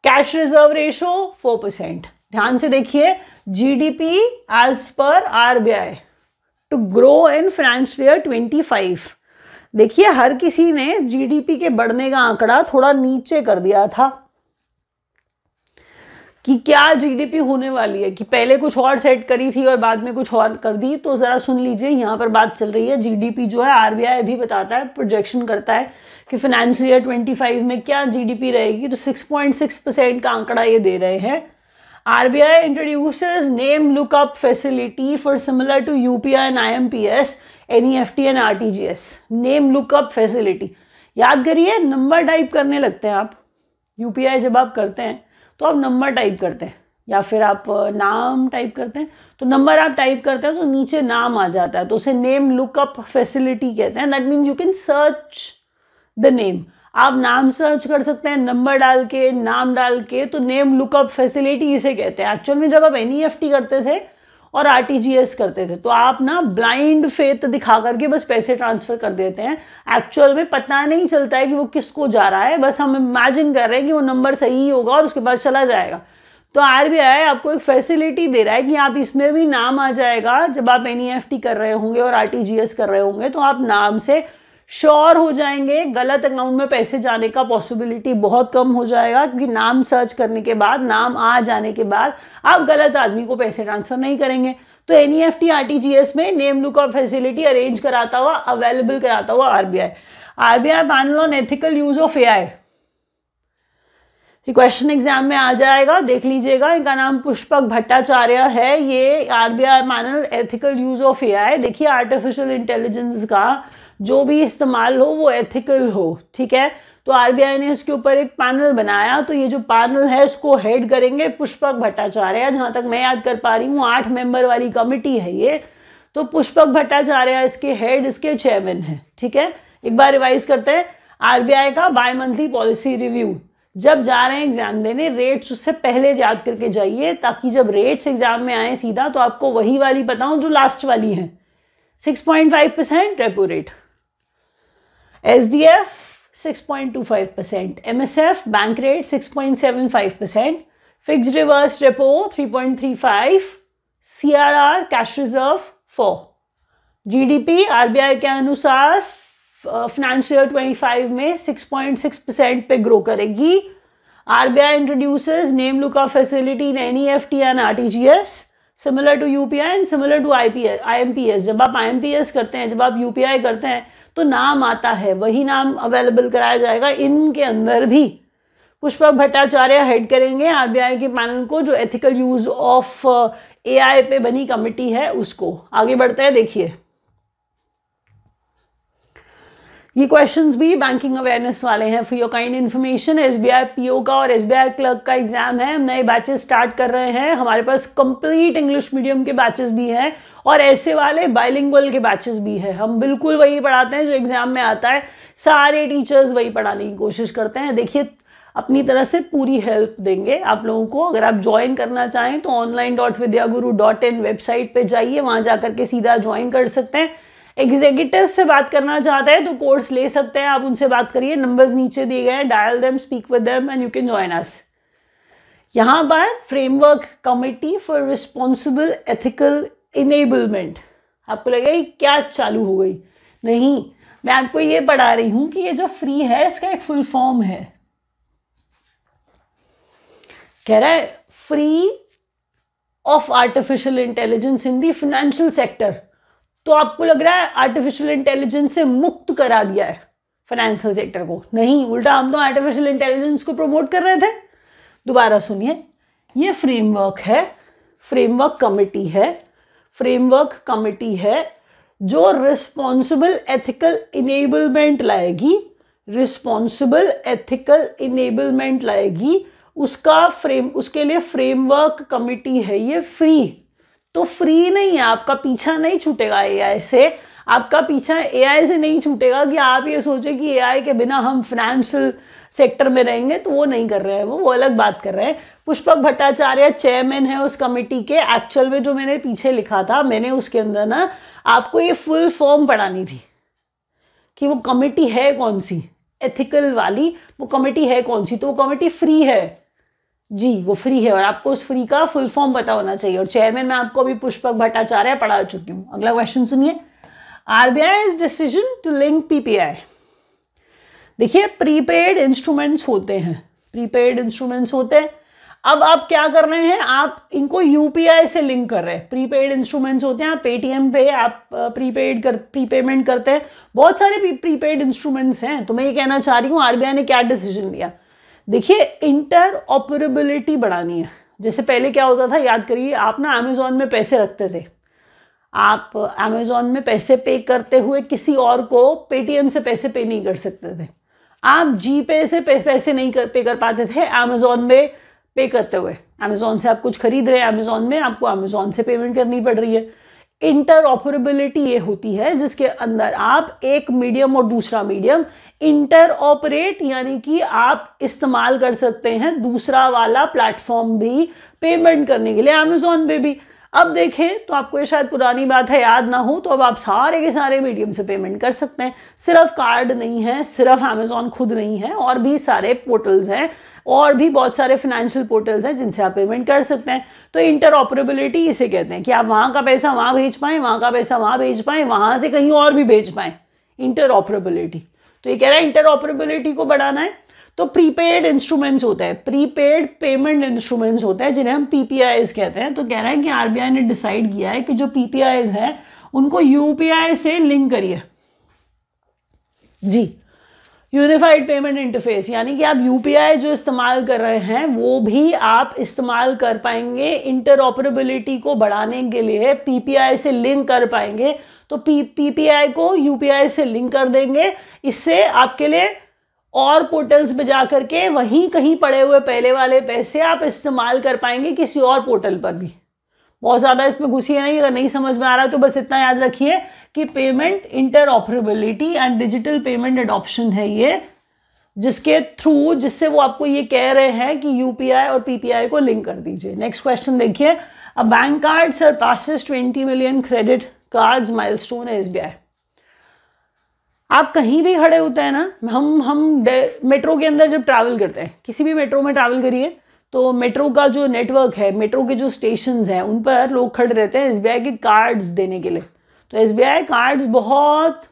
कैश रिजर्व रेशो 4%। ध्यान से देखिए, GDP एज पर RBI to grow in financial year 25। देखिए हर किसी ने GDP के बढ़ने का आंकड़ा थोड़ा नीचे कर दिया था। कि क्या जीडीपी होने वाली है, कि पहले कुछ और सेट करी थी और बाद में कुछ और कर दी। तो ज़रा सुन लीजिए, यहाँ पर बात चल रही है जीडीपी जो है आरबीआई अभी बताता है, प्रोजेक्शन करता है कि फाइनेंशियल ईयर 25 में क्या जीडीपी रहेगी। तो 6.6% का आंकड़ा ये दे रहे हैं। RBI introduces name lookup facility for similar to UPI and IMPS, NEFT and RTGS. Name lookup facility, याद करिए नंबर टाइप करने लगते हैं आप। यूपीआई जब आप करते हैं तो आप नंबर टाइप करते हैं या फिर आप नाम टाइप करते हैं। तो नंबर आप टाइप करते हैं तो नीचे नाम आ जाता है, तो उसे नेम लुकअप फैसिलिटी कहते हैं। That means you can search the name. आप नाम सर्च कर सकते हैं नंबर डाल के, नाम डाल के। तो नेम लुकअप फैसिलिटी इसे कहते हैं। एक्चुअल में जब आप एनईएफटी करते थे और आरटीजीएस करते थे तो आप ना ब्लाइंड फेथ दिखा करके बस पैसे ट्रांसफर कर देते हैं। एक्चुअल में पता नहीं चलता है कि वो किसको जा रहा है, बस हम इमेजिन कर रहे हैं कि वो नंबर सही होगा और उसके बाद चला जाएगा। तो आरबीआई आपको एक फैसिलिटी दे रहा है कि आप इसमें भी नाम आ जाएगा। जब आप एनईएफटी कर रहे होंगे और आरटीजीएस कर रहे होंगे तो आप नाम से श्योर हो जाएंगे, गलत अकाउंट में पैसे जाने का पॉसिबिलिटी बहुत कम हो जाएगा, क्योंकि नाम सर्च करने के बाद, नाम आ जाने के बाद आप गलत आदमी को पैसे ट्रांसफर नहीं करेंगे। तो एनईएफटी आरटीजीएस में नेम लुकअप फैसिलिटी अरेंज कराता हुआ, अवेलेबल कराता हुआ RBI panel on ethical use of AI. Question exam में आ जाएगा, देख लीजिएगा। इनका नाम पुष्पक भट्टाचार्य है। ये RBI panel ethical use of AI. देखिए आर्टिफिशियल इंटेलिजेंस का जो भी इस्तेमाल हो वो एथिकल हो, ठीक है। तो आरबीआई ने इसके ऊपर एक पैनल बनाया। तो ये जो पैनल है इसको हेड करेंगे पुष्पक भट्टाचार्य। जहां तक मैं याद कर पा रही हूँ 8 मेंबर वाली कमिटी है ये। तो पुष्पक भट्टाचार्य इसके हेड, इसके चेयरमैन है, ठीक है। एक बार रिवाइज करते हैं। आरबीआई का बाय मंथली पॉलिसी रिव्यू। जब जा रहे हैं एग्जाम देने, रेट्स उससे पहले याद करके जाइए, ताकि जब रेट्स एग्जाम में आए सीधा तो आपको वही वाली बताऊं जो लास्ट वाली है। 6.5% repo rate, SDF 6.25%, MSF bank rate 6.75%, fixed reverse repo 3.35, CRR cash reserve 4। GDP RBI के अनुसार फाइनेंशियल 25 में 6.6% पे ग्रो करेगी। RBI introduces name lookup facility in NEFT and RTGS similar to UPI and similar to IMPS. जब आप IMPS करते हैं, जब आप यूपीआई करते हैं तो नाम आता है, वही नाम अवेलेबल कराया जाएगा इनके अंदर भी। पुष्पक भट्टाचार्य हेड करेंगे आरबीआई के पैनल को, जो एथिकल यूज ऑफ एआई पे बनी कमिटी है उसको। आगे बढ़ते हैं, देखिए ये क्वेश्चंस भी बैंकिंग अवेयरनेस वाले हैं। For your kind information, SBI PO का और एसबीआई क्लर्क का एग्जाम है। हम नए बैचेस स्टार्ट कर रहे हैं। हमारे पास कंप्लीट इंग्लिश मीडियम के बैचेस भी हैं और ऐसे वाले बाइलिंगुअल के बैचेस भी हैं। हम बिल्कुल वही पढ़ाते हैं जो एग्जाम में आता है। सारे टीचर्स वही पढ़ाने की कोशिश करते हैं। देखिए अपनी तरह से पूरी हेल्प देंगे आप लोगों को। अगर आप ज्वाइन करना चाहें तो online.vidyaguru.in वेबसाइट पे जाइए, वहां जाकर के सीधा ज्वाइन कर सकते हैं। एग्जीक्यूटिव से बात करना चाहते हैं तो कोर्स ले सकते हैं, आप उनसे बात करिए। नंबर्स नीचे दिए गए हैं, dial them, speak with them and you can join us. यहाँ पर framework committee for responsible ethical enablement. आपको लगेगा क्या चालू हो गई? नहीं, मैं आपको ये पढ़ा रही हूं कि ये जो फ्री है इसका एक फुल फॉर्म है। कह रहा है free of artificial intelligence in the financial sector. तो आपको लग रहा है आर्टिफिशियल इंटेलिजेंस से मुक्त करा दिया है फाइनेंशियल सेक्टर को? नहीं, उल्टा हम तो आर्टिफिशियल इंटेलिजेंस को प्रमोट कर रहे थे। दोबारा सुनिए, ये फ्रेमवर्क है, फ्रेमवर्क कमिटी है, फ्रेमवर्क कमिटी है जो रिस्पॉन्सिबल एथिकल इनेबलमेंट लाएगी, रिस्पॉन्सिबल एथिकल इनेबलमेंट लाएगी। उसके लिए फ्रेमवर्क कमिटी है ये फ्री। तो फ्री नहीं है, आपका पीछा नहीं छूटेगा एआई से। आपका पीछा एआई से नहीं छूटेगा कि आप ये सोचे कि एआई के बिना हम फाइनेंशियल सेक्टर में रहेंगे, तो वो नहीं कर रहे हैं, वो अलग बात कर रहे हैं। पुष्पक भट्टाचार्य चेयरमैन है उस कमेटी के। एक्चुअल में जो मैंने पीछे लिखा था, मैंने उसके अंदर ना आपको ये फुल फॉर्म पढ़ानी थी कि वो कमेटी है कौन सी, एथिकल वाली वो कमेटी है कौन सी। तो वो कमेटी फ्री है जी, वो फ्री है और आपको उस फ्री का फुल फॉर्म पता होना चाहिए। और चेयरमैन मैं आपको अभी पुष्पक भट्टाचार्य पढ़ा चुकी हूँ। अगला क्वेश्चन सुनिए, RBI's decision to link PPI. देखिए प्रीपेड इंस्ट्रूमेंट्स होते हैं, प्रीपेड इंस्ट्रूमेंट्स होते हैं। अब आप क्या कर रहे हैं, आप इनको यूपीआई से लिंक कर रहे हैं। प्रीपेड इंस्ट्रूमेंट्स होते हैं, आप पेटीएम पे आप प्रीपेमेंट करते हैं, बहुत सारे प्रीपेड इंस्ट्रूमेंट्स हैं। तो मैं ये कहना चाह रही हूँ आरबीआई ने क्या डिसीजन लिया, देखिए इंटर ऑपरेबिलिटी बढ़ानी है। जैसे पहले क्या होता था, याद करिए, आप ना अमेजोन में पैसे रखते थे, आप अमेजोन में पैसे पे करते हुए किसी और को पेटीएम से पैसे पे नहीं कर सकते थे, आप जीपे से पैसे नहीं पे कर पाते थे अमेजोन में पे करते हुए। अमेजोन से आप कुछ खरीद रहे हैं, अमेजोन में आपको अमेजोन से पेमेंट करनी पड़ रही है। इंटर ऑपरेबिलिटी ये होती है जिसके अंदर आप एक मीडियम और दूसरा मीडियम इंटर ऑपरेट, यानी कि आप इस्तेमाल कर सकते हैं दूसरा वाला प्लेटफॉर्म भी पेमेंट करने के लिए अमेजोन पे भी। अब देखें तो आपको ये शायद पुरानी बात है, याद ना हो, तो अब आप सारे के सारे मीडियम से पेमेंट कर सकते हैं। सिर्फ कार्ड नहीं है, सिर्फ अमेजोन खुद नहीं है, और भी सारे पोर्टल्स हैं, और भी बहुत सारे फाइनेंशियल पोर्टल्स हैं जिनसे आप पेमेंट कर सकते हैं। तो इंटर ऑपरेबिलिटी इसे कहते हैं कि आप वहाँ का पैसा वहाँ भेज पाएँ, वहाँ का पैसा वहाँ भेज पाएँ, वहाँ से कहीं और भी भेज पाएँ, इंटर ऑपरेबिलिटी। तो ये कह रहा है इंटर ऑपरेबिलिटी को बढ़ाना है। तो प्रीपेड इंस्ट्रूमेंट्स होते हैं, प्रीपेड पेमेंट इंस्ट्रूमेंट्स होते हैं, जिन्हें हम पीपीआईज कहते हैं। तो कह रहा है कि आरबीआई ने डिसाइड किया है कि जो पीपीआईज हैं उनको यूपीआई से लिंक करिए जी, यूनिफाइड पेमेंट इंटरफेस, यानी कि आप यूपीआई जो इस्तेमाल कर रहे हैं वो भी आप इस्तेमाल कर पाएंगे, इंटर ऑपरेबिलिटी को बढ़ाने के लिए पीपीआई से लिंक कर पाएंगे। तो पीपीआई को यूपीआई से लिंक कर देंगे, इससे आपके लिए और पोर्टल्स पे जा करके वहीं कहीं पड़े हुए पहले वाले पैसे आप इस्तेमाल कर पाएंगे किसी और पोर्टल पर भी। बहुत ज़्यादा इसमें घुसिए नहीं, अगर नहीं समझ में आ रहा है तो बस इतना याद रखिए कि payment inter operability and digital payment adoption है ये, जिसके थ्रू, जिससे वो आपको ये कह रहे हैं कि यूपीआई और पीपीआई को लिंक कर दीजिए। नेक्स्ट क्वेश्चन देखिए, a bank card surpasses 20 million credit cards milestone है एसबीआई। आप कहीं भी खड़े होते हैं ना, हम मेट्रो के अंदर जब ट्रैवल करते हैं, किसी भी मेट्रो में ट्रैवल करिए तो मेट्रो का जो नेटवर्क है, मेट्रो के जो स्टेशंस हैं, उन पर लोग खड़े रहते हैं एसबीआई के कार्ड्स देने के लिए। तो एसबीआई कार्ड्स बहुत,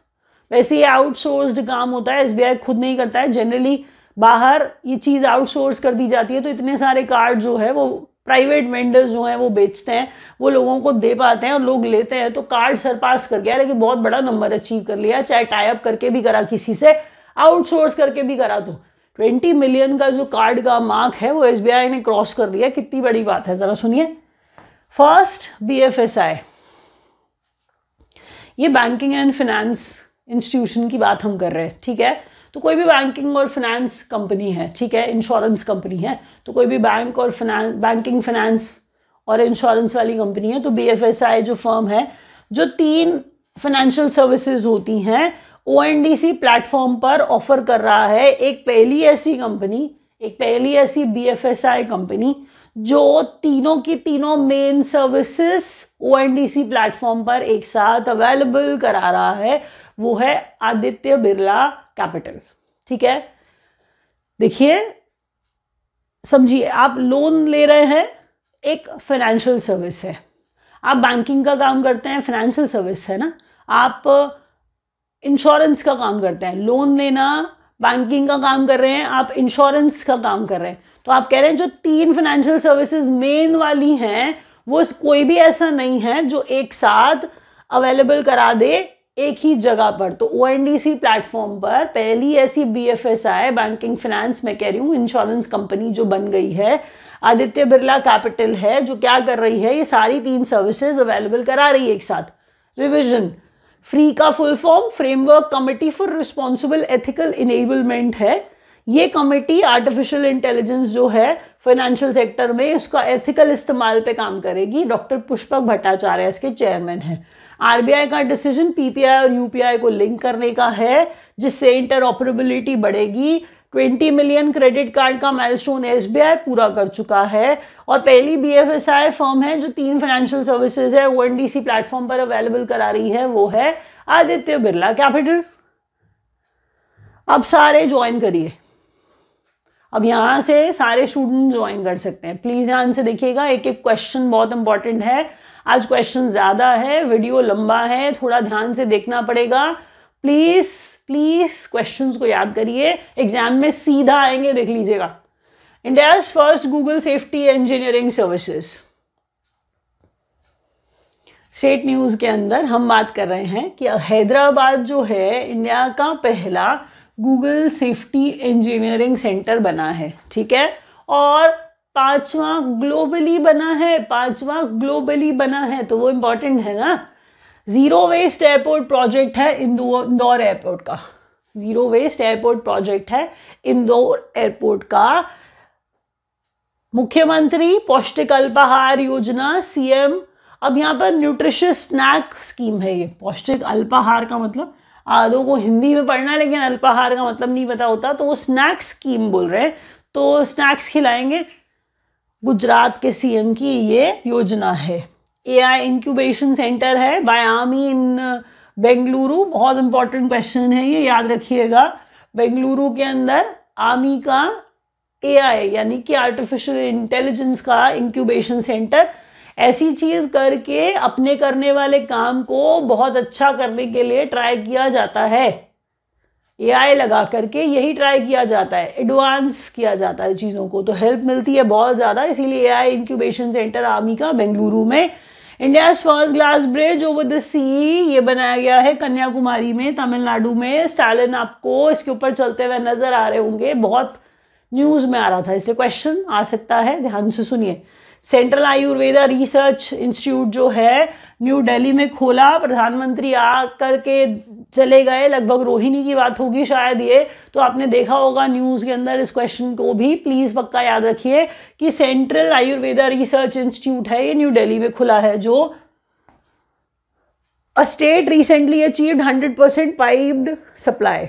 वैसे ये आउटसोर्स्ड काम होता है, एसबीआई खुद नहीं करता है, जनरली बाहर ये चीज़ आउटसोर्स कर दी जाती है। तो इतने सारे कार्ड जो है वो प्राइवेट वेंडर्स जो हैं वो बेचते हैं, वो लोगों को दे पाते हैं और लोग लेते हैं। तो कार्ड सरपास कर गया, लेकिन बहुत बड़ा नंबर अचीव कर लिया, चाहे टाई अप करके भी करा, किसी से आउटसोर्स करके भी करा। तो 20 मिलियन का जो कार्ड का मार्क है वो एसबीआई ने क्रॉस कर लिया। कितनी बड़ी बात है, जरा सुनिए। फर्स्ट बीएफएसआई, ये बैंकिंग एंड फाइनेंस इंस्टीट्यूशन की बात हम कर रहे हैं, ठीक है। तो कोई भी बैंकिंग और फाइनेंस कंपनी है, ठीक है, इंश्योरेंस कंपनी है, तो कोई भी बैंक और बैंकिंग, फाइनेंस और इंश्योरेंस वाली कंपनी है, तो बीएफएसआई जो फर्म है, जो 3 फाइनेंशियल सर्विसेज होती हैं, ओएनडीसी प्लेटफॉर्म पर ऑफर कर रहा है। एक पहली ऐसी कंपनी, एक पहली ऐसी बीएफएसआई कंपनी जो तीनों की तीनों मेन सर्विसेज ओएनडीसी प्लेटफॉर्म पर एक साथ अवेलेबल करा रहा है, वो है आदित्य बिरला कैपिटल, ठीक है। देखिए, समझिए, आप लोन ले रहे हैं, एक फाइनेंशियल सर्विस है, आप बैंकिंग का काम करते हैं, फाइनेंशियल सर्विस है ना, आप इंश्योरेंस का काम करते हैं, लोन लेना, बैंकिंग का काम कर रहे हैं, आप इंश्योरेंस का काम कर रहे हैं। तो आप कह रहे हैं जो 3 फाइनेंशियल सर्विसेज मेन वाली हैं, वो कोई भी ऐसा नहीं है जो एक साथ अवेलेबल करा दे एक ही जगह पर। तो ओएनडीसी प्लेटफॉर्म पर पहली ऐसी बीएफएसआई, बैंकिंग फाइनेंस मैं कह रही हूँ, इंश्योरेंस कंपनी जो बन गई है, आदित्य बिरला कैपिटल है, जो क्या कर रही है, ये सारी 3 सर्विसेज अवेलेबल करा रही है एक साथ। रिविजन, फ्री का full form framework committee for responsible ethical enablement है। ये कमेटी आर्टिफिशियल इंटेलिजेंस जो है फाइनेंशियल सेक्टर में, उसका एथिकल इस्तेमाल पे काम करेगी। डॉक्टर पुष्पक भट्टाचार्य इसके चेयरमैन हैं। आरबीआई का डिसीजन पीपीआई और यूपीआई को लिंक करने का है, जिससे इंटरऑपरेबिलिटी बढ़ेगी। 20 मिलियन क्रेडिट कार्ड का माइलस्टोन एसबीआई पूरा कर चुका है, और पहली बीएफएसआई फर्म है जो 3 फाइनेंशियल सर्विसेज है ओएनडीसी प्लेटफॉर्म पर अवेलेबल करा रही है, वो है आदित्य बिरला कैपिटल। अब सारे ज्वाइन करिए, अब यहां से सारे स्टूडेंट ज्वाइन कर सकते हैं। प्लीज ध्यान से देखिएगा, एक एक क्वेश्चन बहुत इंपॉर्टेंट है। आज क्वेश्चन ज्यादा है, वीडियो लंबा है, थोड़ा ध्यान से देखना पड़ेगा। प्लीज प्लीज क्वेश्चंस को याद करिए, एग्जाम में सीधा आएंगे, देख लीजिएगा। India's first Google safety engineering services. State news के अंदर हम बात कर रहे हैं कि हैदराबाद जो है इंडिया का पहला गूगल सेफ्टी इंजीनियरिंग सेंटर बना है, ठीक है, और पांचवा ग्लोबली बना है, तो वो इंपॉर्टेंट है ना। जीरो वेस्ट एयरपोर्ट प्रोजेक्ट है इंदौर एयरपोर्ट का, जीरो वेस्ट एयरपोर्ट प्रोजेक्ट है इंदौर एयरपोर्ट का। मुख्यमंत्री पौष्टिक अल्पाहार योजना, सीएम। अब यहाँ पर न्यूट्रिशियस स्नैक स्कीम है ये। पौष्टिक अल्पाहार का मतलब आधों को हिंदी में पढ़ना, लेकिन अल्पाहार का मतलब नहीं पता होता, तो वो स्नैक स्कीम बोल रहे हैं, तो स्नैक्स खिलाएंगे। गुजरात के सीएम की ये योजना है। एआई इंक्यूबेशन सेंटर है बाय आर्मी इन बेंगलुरु। बहुत इंपॉर्टेंट क्वेश्चन है ये, याद रखिएगा। बेंगलुरु के अंदर आर्मी का एआई यानी कि आर्टिफिशियल इंटेलिजेंस का इंक्यूबेशन सेंटर, ऐसी चीज करके अपने करने वाले काम को बहुत अच्छा करने के लिए ट्राई किया जाता है। एआई लगा करके यही ट्राई किया जाता है, एडवांस किया जाता है चीज़ों को, तो हेल्प मिलती है बहुत ज़्यादा। इसीलिए एआई इंक्यूबेशन सेंटर आर्मी का बेंगलुरु में। India's first glass bridge over the sea, ये बनाया गया है कन्याकुमारी में, तमिलनाडु में। स्टालिन आपको इसके ऊपर चलते हुए नजर आ रहे होंगे, बहुत न्यूज़ में आ रहा था, इसलिए क्वेश्चन आ सकता है, ध्यान से सुनिए। सेंट्रल आयुर्वेदा रिसर्च इंस्टीट्यूट जो है न्यू दिल्ली में खोला, प्रधानमंत्री आ करके चले गए, लगभग रोहिणी की बात होगी शायद ये, तो आपने देखा होगा न्यूज़ के अंदर। इस क्वेश्चन को भी प्लीज़ पक्का याद रखिए कि सेंट्रल आयुर्वेदा रिसर्च इंस्टीट्यूट है, ये न्यू दिल्ली में खुला है। जो a state recently achieved 100% piped supply,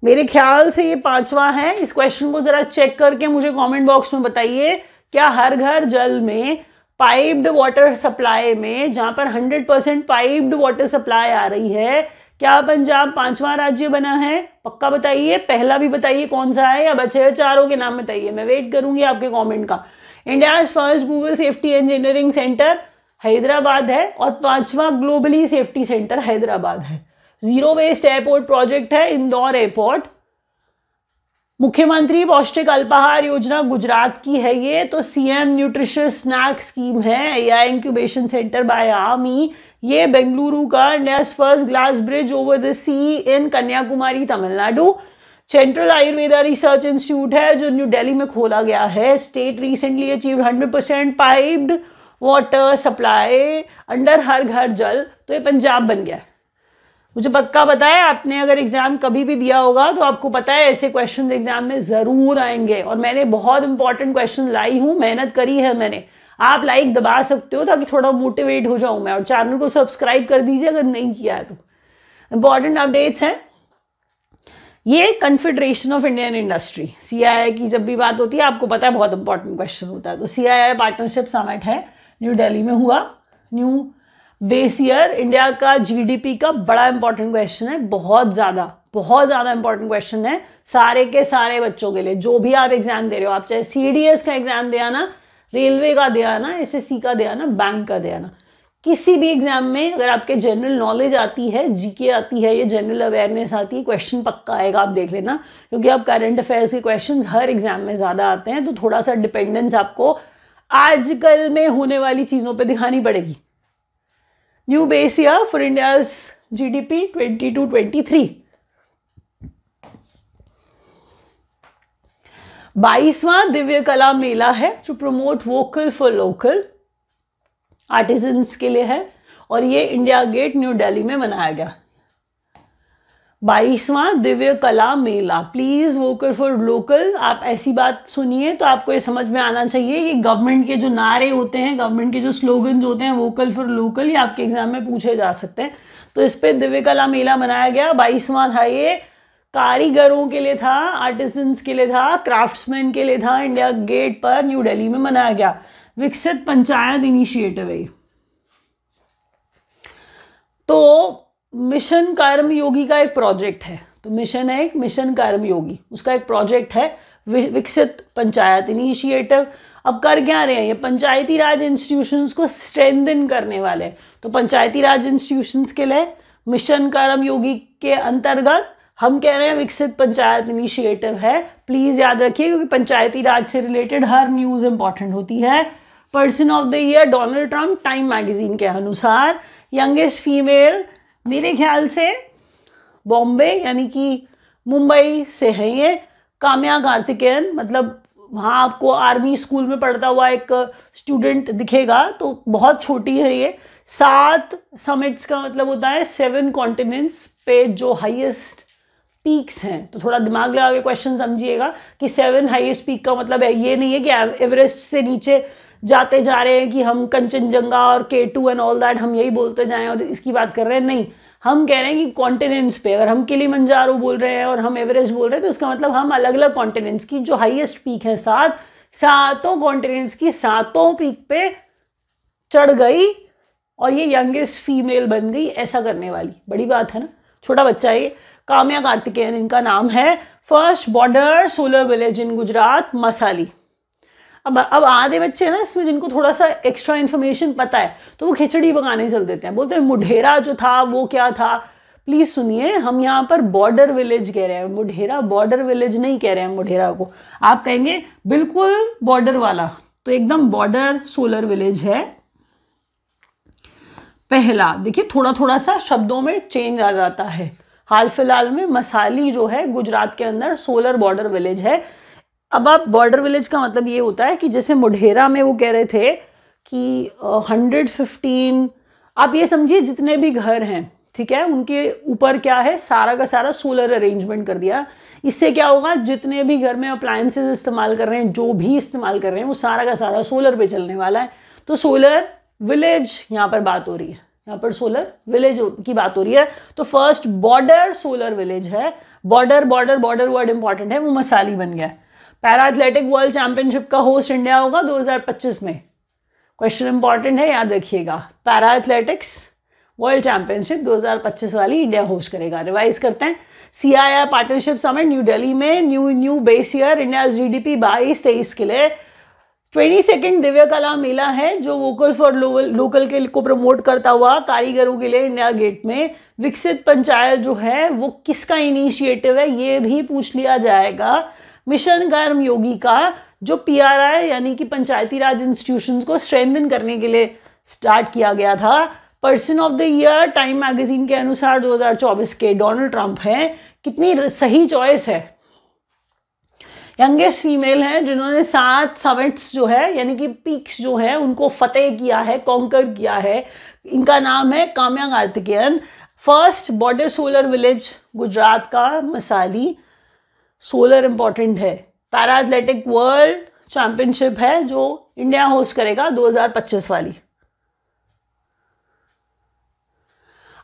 मेरे ख्याल से ये पांचवा है। इस क्वेश्चन को जरा चेक करके मुझे कमेंट बॉक्स में बताइए, क्या हर घर जल में पाइप्ड वाटर सप्लाई में, जहां पर 100% पाइप्ड वाटर सप्लाई आ रही है, क्या पंजाब पांचवा राज्य बना है? पक्का बताइए, पहला भी बताइए कौन सा है, या बचे हुए चारों के नाम बताइए, मैं वेट करूंगी आपके कमेंट का। India's first Google safety engineering centre Hyderabad है, और पांचवा ग्लोबली सेफ्टी सेंटर हैदराबाद है। जीरो वेस्ट एयरपोर्ट प्रोजेक्ट है इंदौर एयरपोर्ट। मुख्यमंत्री पौष्टिक अल्पाहार योजना गुजरात की है ये, तो सीएम न्यूट्रिशियस स्नैक स्कीम है। AI incubation centre by army, ये बेंगलुरु का। India's first glass bridge over the sea in Kanyakumari Tamil Nadu. Central Ayurveda research institute है जो न्यू दिल्ली में खोला गया है। State recently achieved 100% piped water supply under Har Ghar Jal, तो ये पंजाब बन गया। मुझे पक्का पता है, आपने अगर एग्जाम कभी भी दिया होगा तो आपको पता है ऐसे क्वेश्चन एग्जाम में जरूर आएंगे, और मैंने बहुत इंपॉर्टेंट क्वेश्चन लाई हूं, मेहनत करी है मैंने। आप लाइक दबा सकते हो ताकि थोड़ा मोटिवेट हो जाऊं मैं, और चैनल को सब्सक्राइब कर दीजिए अगर नहीं किया है तो। इंपॉर्टेंट अपडेट्स हैं। ये confederation of Indian industry, CII की जब भी बात होती है आपको पता है बहुत इंपॉर्टेंट क्वेश्चन होता है, तो सीआईआई पार्टनरशिप समिट है, न्यू दिल्ली में हुआ। न्यू बेस ईयर, इंडिया का जीडीपी का बड़ा इंपॉर्टेंट क्वेश्चन है, बहुत ज्यादा इंपॉर्टेंट क्वेश्चन है सारे के सारे बच्चों के लिए। जो भी आप एग्जाम दे रहे हो, आप चाहे सीडीएस का एग्जाम दे आना, रेलवे का दे आना, एसएससी का दे आना, बैंक का दे आना, किसी भी एग्जाम में अगर आपके जनरल नॉलेज आती है, जीके आती है, ये जनरल अवेयरनेस आती है, क्वेश्चन पक्का आएगा, आप देख लेना। क्योंकि अब करंट अफेयर्स के क्वेश्चन हर एग्जाम में ज्यादा आते हैं, तो थोड़ा सा डिपेंडेंस आपको आजकल में होने वाली चीजों पर दिखानी पड़ेगी। New base year for India's GDP 22-23। 22वां Divya कला मेला है जो promote vocal for local artisans के लिए है, और ये इंडिया गेट न्यू दिल्ली में मनाया गया। 22वां दिव्य कला मेला, प्लीज वोकल फॉर लोकल। आप ऐसी बात सुनिए तो आपको ये समझ में आना चाहिए, ये गवर्नमेंट के जो नारे होते हैं, गवर्नमेंट के जो स्लोगन होते हैं, वोकल फॉर लोकल, ये आपके एग्जाम में पूछे जा सकते हैं। तो इस पे दिव्य कला मेला मनाया गया। 22वां था ये, कारीगरों के लिए था, आर्टिजन्स के लिए था, क्राफ्ट्समैन के लिए था। इंडिया गेट पर न्यू दिल्ली में मनाया गया। विकसित पंचायत इनिशिएटिव है। तो मिशन कर्मयोगी का एक प्रोजेक्ट है, तो मिशन है एक मिशन कर्मयोगी, उसका एक प्रोजेक्ट है विकसित पंचायत इनिशिएटिव। अब कर क्या रहे हैं, ये पंचायती राज इंस्टीट्यूशंस को स्ट्रेंथन करने वाले। तो पंचायती राज इंस्टीट्यूशंस के लिए मिशन कर्मयोगी के अंतर्गत हम कह रहे हैं विकसित पंचायत इनिशिएटिव है। प्लीज याद रखिए क्योंकि पंचायती राज से रिलेटेड हर न्यूज इंपॉर्टेंट होती है। Person of the year Donald Trump time magazine के अनुसार। यंगेस्ट फीमेल मेरे ख्याल से बॉम्बे यानी कि मुंबई से है ये, काम्या कार्तिकेयन। मतलब वहाँ आपको आर्मी स्कूल में पढ़ता हुआ एक स्टूडेंट दिखेगा, तो बहुत छोटी है ये। 7 समिट्स का मतलब होता है 7 कॉन्टिनेंट्स पे जो हाईएस्ट पीक्स हैं। तो थोड़ा दिमाग लगा के क्वेश्चन समझिएगा कि 7 हाईएस्ट पीक का मतलब है ये नहीं है कि एवरेस्ट से नीचे जाते जा रहे हैं कि हम कंचनजंगा और K2 एंड ऑल दैट हम यही बोलते जाएं और इसकी बात कर रहे हैं, नहीं। हम कह रहे हैं कि कॉन्टिनेंट्स पे, अगर हम किलिमंजारो बोल रहे हैं और हम एवरेस्ट बोल रहे हैं तो इसका मतलब हम अलग अलग कॉन्टिनेंट्स की जो हाईएस्ट पीक है 7 कॉन्टिनेंट्स की 7 पीक पे चढ़ गई और ये यंगेस्ट फीमेल बन गई, ऐसा करने वाली। बड़ी बात है ना, छोटा बच्चा है ये। काम्या कार्तिकेयन इनका नाम है। First border solar village in Gujarat, Masali. अब आधे बच्चे हैं ना इसमें जिनको थोड़ा सा एक्स्ट्रा इन्फॉर्मेशन पता है तो वो खिचड़ी पकाने चल देते हैं, बोलते हैं मुढेरा जो था वो क्या था। प्लीज सुनिए, हम यहाँ पर बॉर्डर विलेज कह रहे हैं, मुढेरा बॉर्डर विलेज नहीं कह रहे हैं। मुढेरा को आप कहेंगे बिल्कुल बॉर्डर वाला, तो एकदम बॉर्डर सोलर विलेज है। पहला देखिए थोड़ा थोड़ा सा शब्दों में चेंज आ जाता है। हाल फिलहाल में मसाली जो है गुजरात के अंदर सोलर बॉर्डर विलेज है। अब आप बॉर्डर विलेज का मतलब ये होता है कि जैसे मुढेरा में वो कह रहे थे कि 115, आप ये समझिए जितने भी घर हैं, ठीक है, उनके ऊपर क्या है, सारा का सारा सोलर अरेंजमेंट कर दिया। इससे क्या होगा, जितने भी घर में अप्लायंसेस इस्तेमाल कर रहे हैं, जो भी इस्तेमाल कर रहे हैं, वो सारा का सारा सोलर पे चलने वाला है। तो सोलर विलेज यहाँ पर बात हो रही है, यहाँ पर सोलर विलेज की बात हो रही है। तो फर्स्ट बॉर्डर सोलर विलेज है। Border border border word important है, वो मसाली बन गया। पैरा एथलेटिक वर्ल्ड चैंपियनशिप का होस्ट इंडिया होगा 2025 में। क्वेश्चन इंपॉर्टेंट है, याद रखिएगा। पैरा एथलेटिक्स वर्ल्ड चैंपियनशिप 2025 वाली इंडिया होस्ट करेगा। रिवाइज करते हैं। CII partnership summit New Delhi में, new base year, India GDP 22-23 के लिए। 22nd दिव्य कला मेला है जो वोकल फॉर लोकल के को प्रमोट करता हुआ कारीगरों के लिए इंडिया गेट में। विकसित पंचायत जो है वो किसका इनिशिएटिव है ये भी पूछ लिया जाएगा। मिशन कर्म योगी का, जो PRI यानी कि पंचायती राज इंस्टीट्यूशंस को स्ट्रेंथन करने के लिए स्टार्ट किया गया था। Person of the year time magazine के अनुसार 2024 के डोनाल्ड ट्रंप हैं। कितनी सही चॉइस है। यंगेस्ट फीमेल हैं जिन्होंने 7 समिट्स जो है यानी कि पीक्स जो है उनको फतेह किया है, कॉन्कर किया है। इनका नाम है Kamya Karthikeyan. First border solar village Gujarat का मसाली, सोलर इंपॉर्टेंट है। पैरा एथलेटिक वर्ल्ड चैंपियनशिप है जो इंडिया होस्ट करेगा 2025 वाली।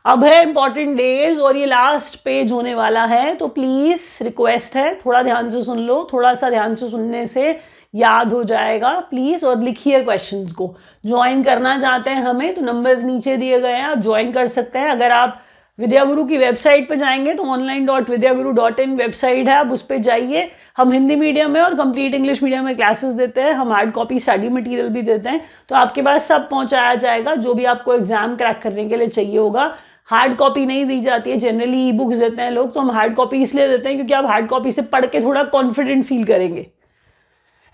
अब है इंपॉर्टेंट डेज और ये लास्ट पेज होने वाला है, तो प्लीज रिक्वेस्ट है थोड़ा ध्यान से सुन लो। थोड़ा सा ध्यान से सुनने से याद हो जाएगा प्लीज। और लिखिए क्वेश्चंस को। ज्वाइन करना चाहते हैं हमें तो नंबर्स नीचे दिए गए हैं, आप ज्वाइन कर सकते हैं। अगर आप विद्यागुरु की वेबसाइट पे जाएंगे तो online.vidyaguru.in वेबसाइट है, आप उस पर जाइए। हम हिंदी मीडियम में और कंप्लीट इंग्लिश मीडियम में क्लासेस देते हैं। हम हार्ड कॉपी स्टडी मटेरियल भी देते हैं, तो आपके पास सब पहुंचाया जाएगा जो भी आपको एग्जाम क्रैक करने के लिए चाहिए होगा। हार्ड कॉपी नहीं दी जाती है, जनरली ई बुक्स देते हैं लोग, तो हम हार्ड कॉपी इसलिए देते हैं क्योंकि आप हार्ड कॉपी से पढ़ के थोड़ा कॉन्फिडेंट फील करेंगे।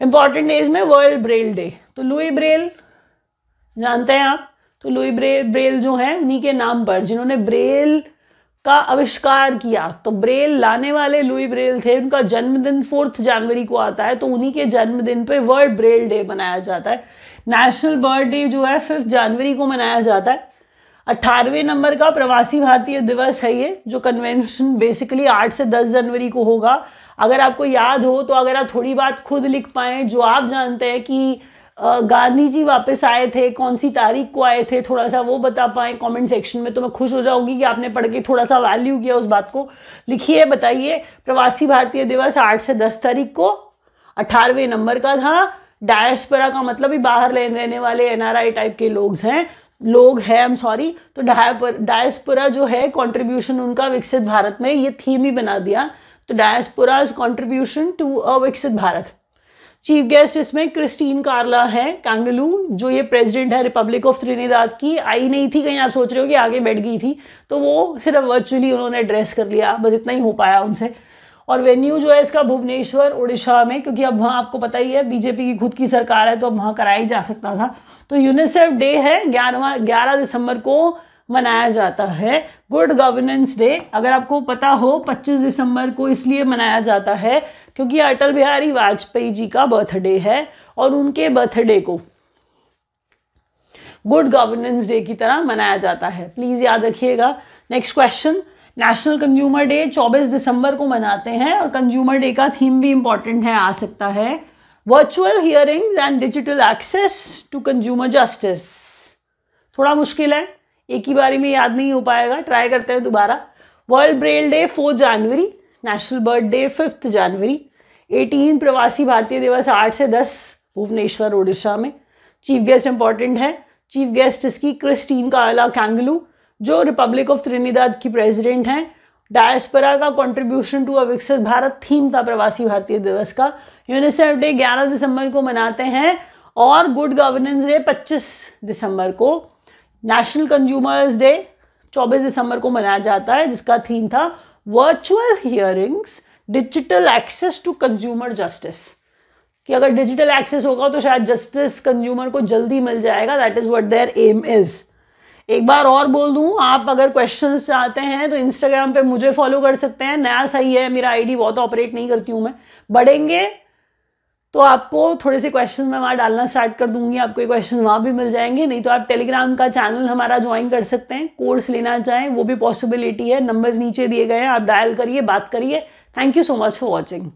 इंपॉर्टेंट डेज में वर्ल्ड ब्रेल डे, तो लुई ब्रेल जानते हैं आप, तो लुई ब्रेल जो है उन्हीं के नाम पर, जिन्होंने ब्रेल का आविष्कार किया, तो ब्रेल लाने वाले लुई ब्रेल थे। उनका जन्मदिन 4 जनवरी को आता है, तो उन्हीं के जन्मदिन पे वर्ल्ड ब्रेल डे मनाया जाता है। नेशनल बर्ड डे जो है 5 जनवरी को मनाया जाता है। 18वें नंबर का प्रवासी भारतीय दिवस है ये, जो कन्वेंशन बेसिकली 8 से 10 जनवरी को होगा। अगर आपको याद हो तो अगर आप थोड़ी बात खुद लिख पाएं, जो आप जानते हैं कि गांधी जी वापस आए थे, कौन सी तारीख को आए थे, थोड़ा सा वो बता पाएं कमेंट सेक्शन में, तो मैं खुश हो जाऊंगी कि आपने पढ़ के थोड़ा सा वैल्यू किया उस बात को। लिखिए, बताइए। प्रवासी भारतीय दिवस 8 से 10 तारीख को 18वें नंबर का था। डायस्पोरा का मतलब ही बाहर रहने वाले NRI टाइप के लोग हैं, तो डायस्पोरा जो है कंट्रीब्यूशन उनका विकसित भारत में, ये थीम ही बना दिया। तो डायस्पोराज कंट्रीब्यूशन टू अ विकसित भारत। चीफ गेस्ट इसमें क्रिस्टीन कार्ला है कैंगलू, जो ये प्रेसिडेंट है रिपब्लिक ऑफ त्रिनिदाद की। आई नहीं थी कहीं, आप सोच रहे हो कि आगे बैठ गई थी, तो वो सिर्फ वर्चुअली उन्होंने एड्रेस कर लिया, बस इतना ही हो पाया उनसे। और वेन्यू जो है इसका भुवनेश्वर उड़ीसा में, क्योंकि अब वहाँ आपको पता ही है बीजेपी की खुद की सरकार है, तो अब वहाँ कराया ही जा सकता था। तो यूनिसेफ डे है 11 दिसंबर को मनाया जाता है। गुड गवर्नेंस डे, अगर आपको पता हो, 25 दिसंबर को इसलिए मनाया जाता है क्योंकि अटल बिहारी वाजपेयी जी का बर्थडे है और उनके बर्थडे को गुड गवर्नेंस डे की तरह मनाया जाता है, प्लीज याद रखिएगा। Next question, national consumer day 24 दिसंबर को मनाते हैं और कंज्यूमर डे का थीम भी इंपॉर्टेंट है, आ सकता है virtual hearings and digital access to consumer justice. थोड़ा मुश्किल है, एक ही बारी में याद नहीं हो पाएगा, ट्राई करते हैं दोबारा। वर्ल्ड ब्रेल डे 4 जनवरी, नेशनल बर्ड डे 5 जनवरी, 18 प्रवासी भारतीय दिवस 8 से 10 भुवनेश्वर उड़ीसा में। चीफ गेस्ट इंपॉर्टेंट है, चीफ गेस्ट इसकी क्रिस्टीन कार्ला कैंगलू, जो रिपब्लिक ऑफ त्रिनिदाद की प्रेसिडेंट हैं। डायस्पोरा का कंट्रीब्यूशन टू अ विकसित भारत थीम था प्रवासी भारतीय दिवस का। यूनिसेफ डे 11 दिसंबर को मनाते हैं और गुड गवर्नेंस डे 25 दिसंबर को। नेशनल कंज्यूमर्स डे 24 दिसंबर को मनाया जाता है, जिसका थीम था virtual hearings digital access to consumer justice, कि अगर डिजिटल एक्सेस होगा तो शायद जस्टिस कंज्यूमर को जल्दी मिल जाएगा, that is what their aim is. एक बार और बोल दूं, आप अगर क्वेश्चंस चाहते हैं तो इंस्टाग्राम पे मुझे फॉलो कर सकते हैं, नया सही है मेरा आईडी, बहुत ऑपरेट नहीं करती हूं मैं। बढ़ेंगे तो आपको थोड़े से क्वेश्चन मैं वहाँ डालना स्टार्ट कर दूंगी, आपको क्वेश्चन वहाँ भी मिल जाएंगे। नहीं तो आप टेलीग्राम का चैनल हमारा ज्वाइन कर सकते हैं, कोर्स लेना चाहें वो भी पॉसिबिलिटी है। नंबर्स नीचे दिए गए हैं, आप डायल करिए, बात करिए। Thank you so much for watching.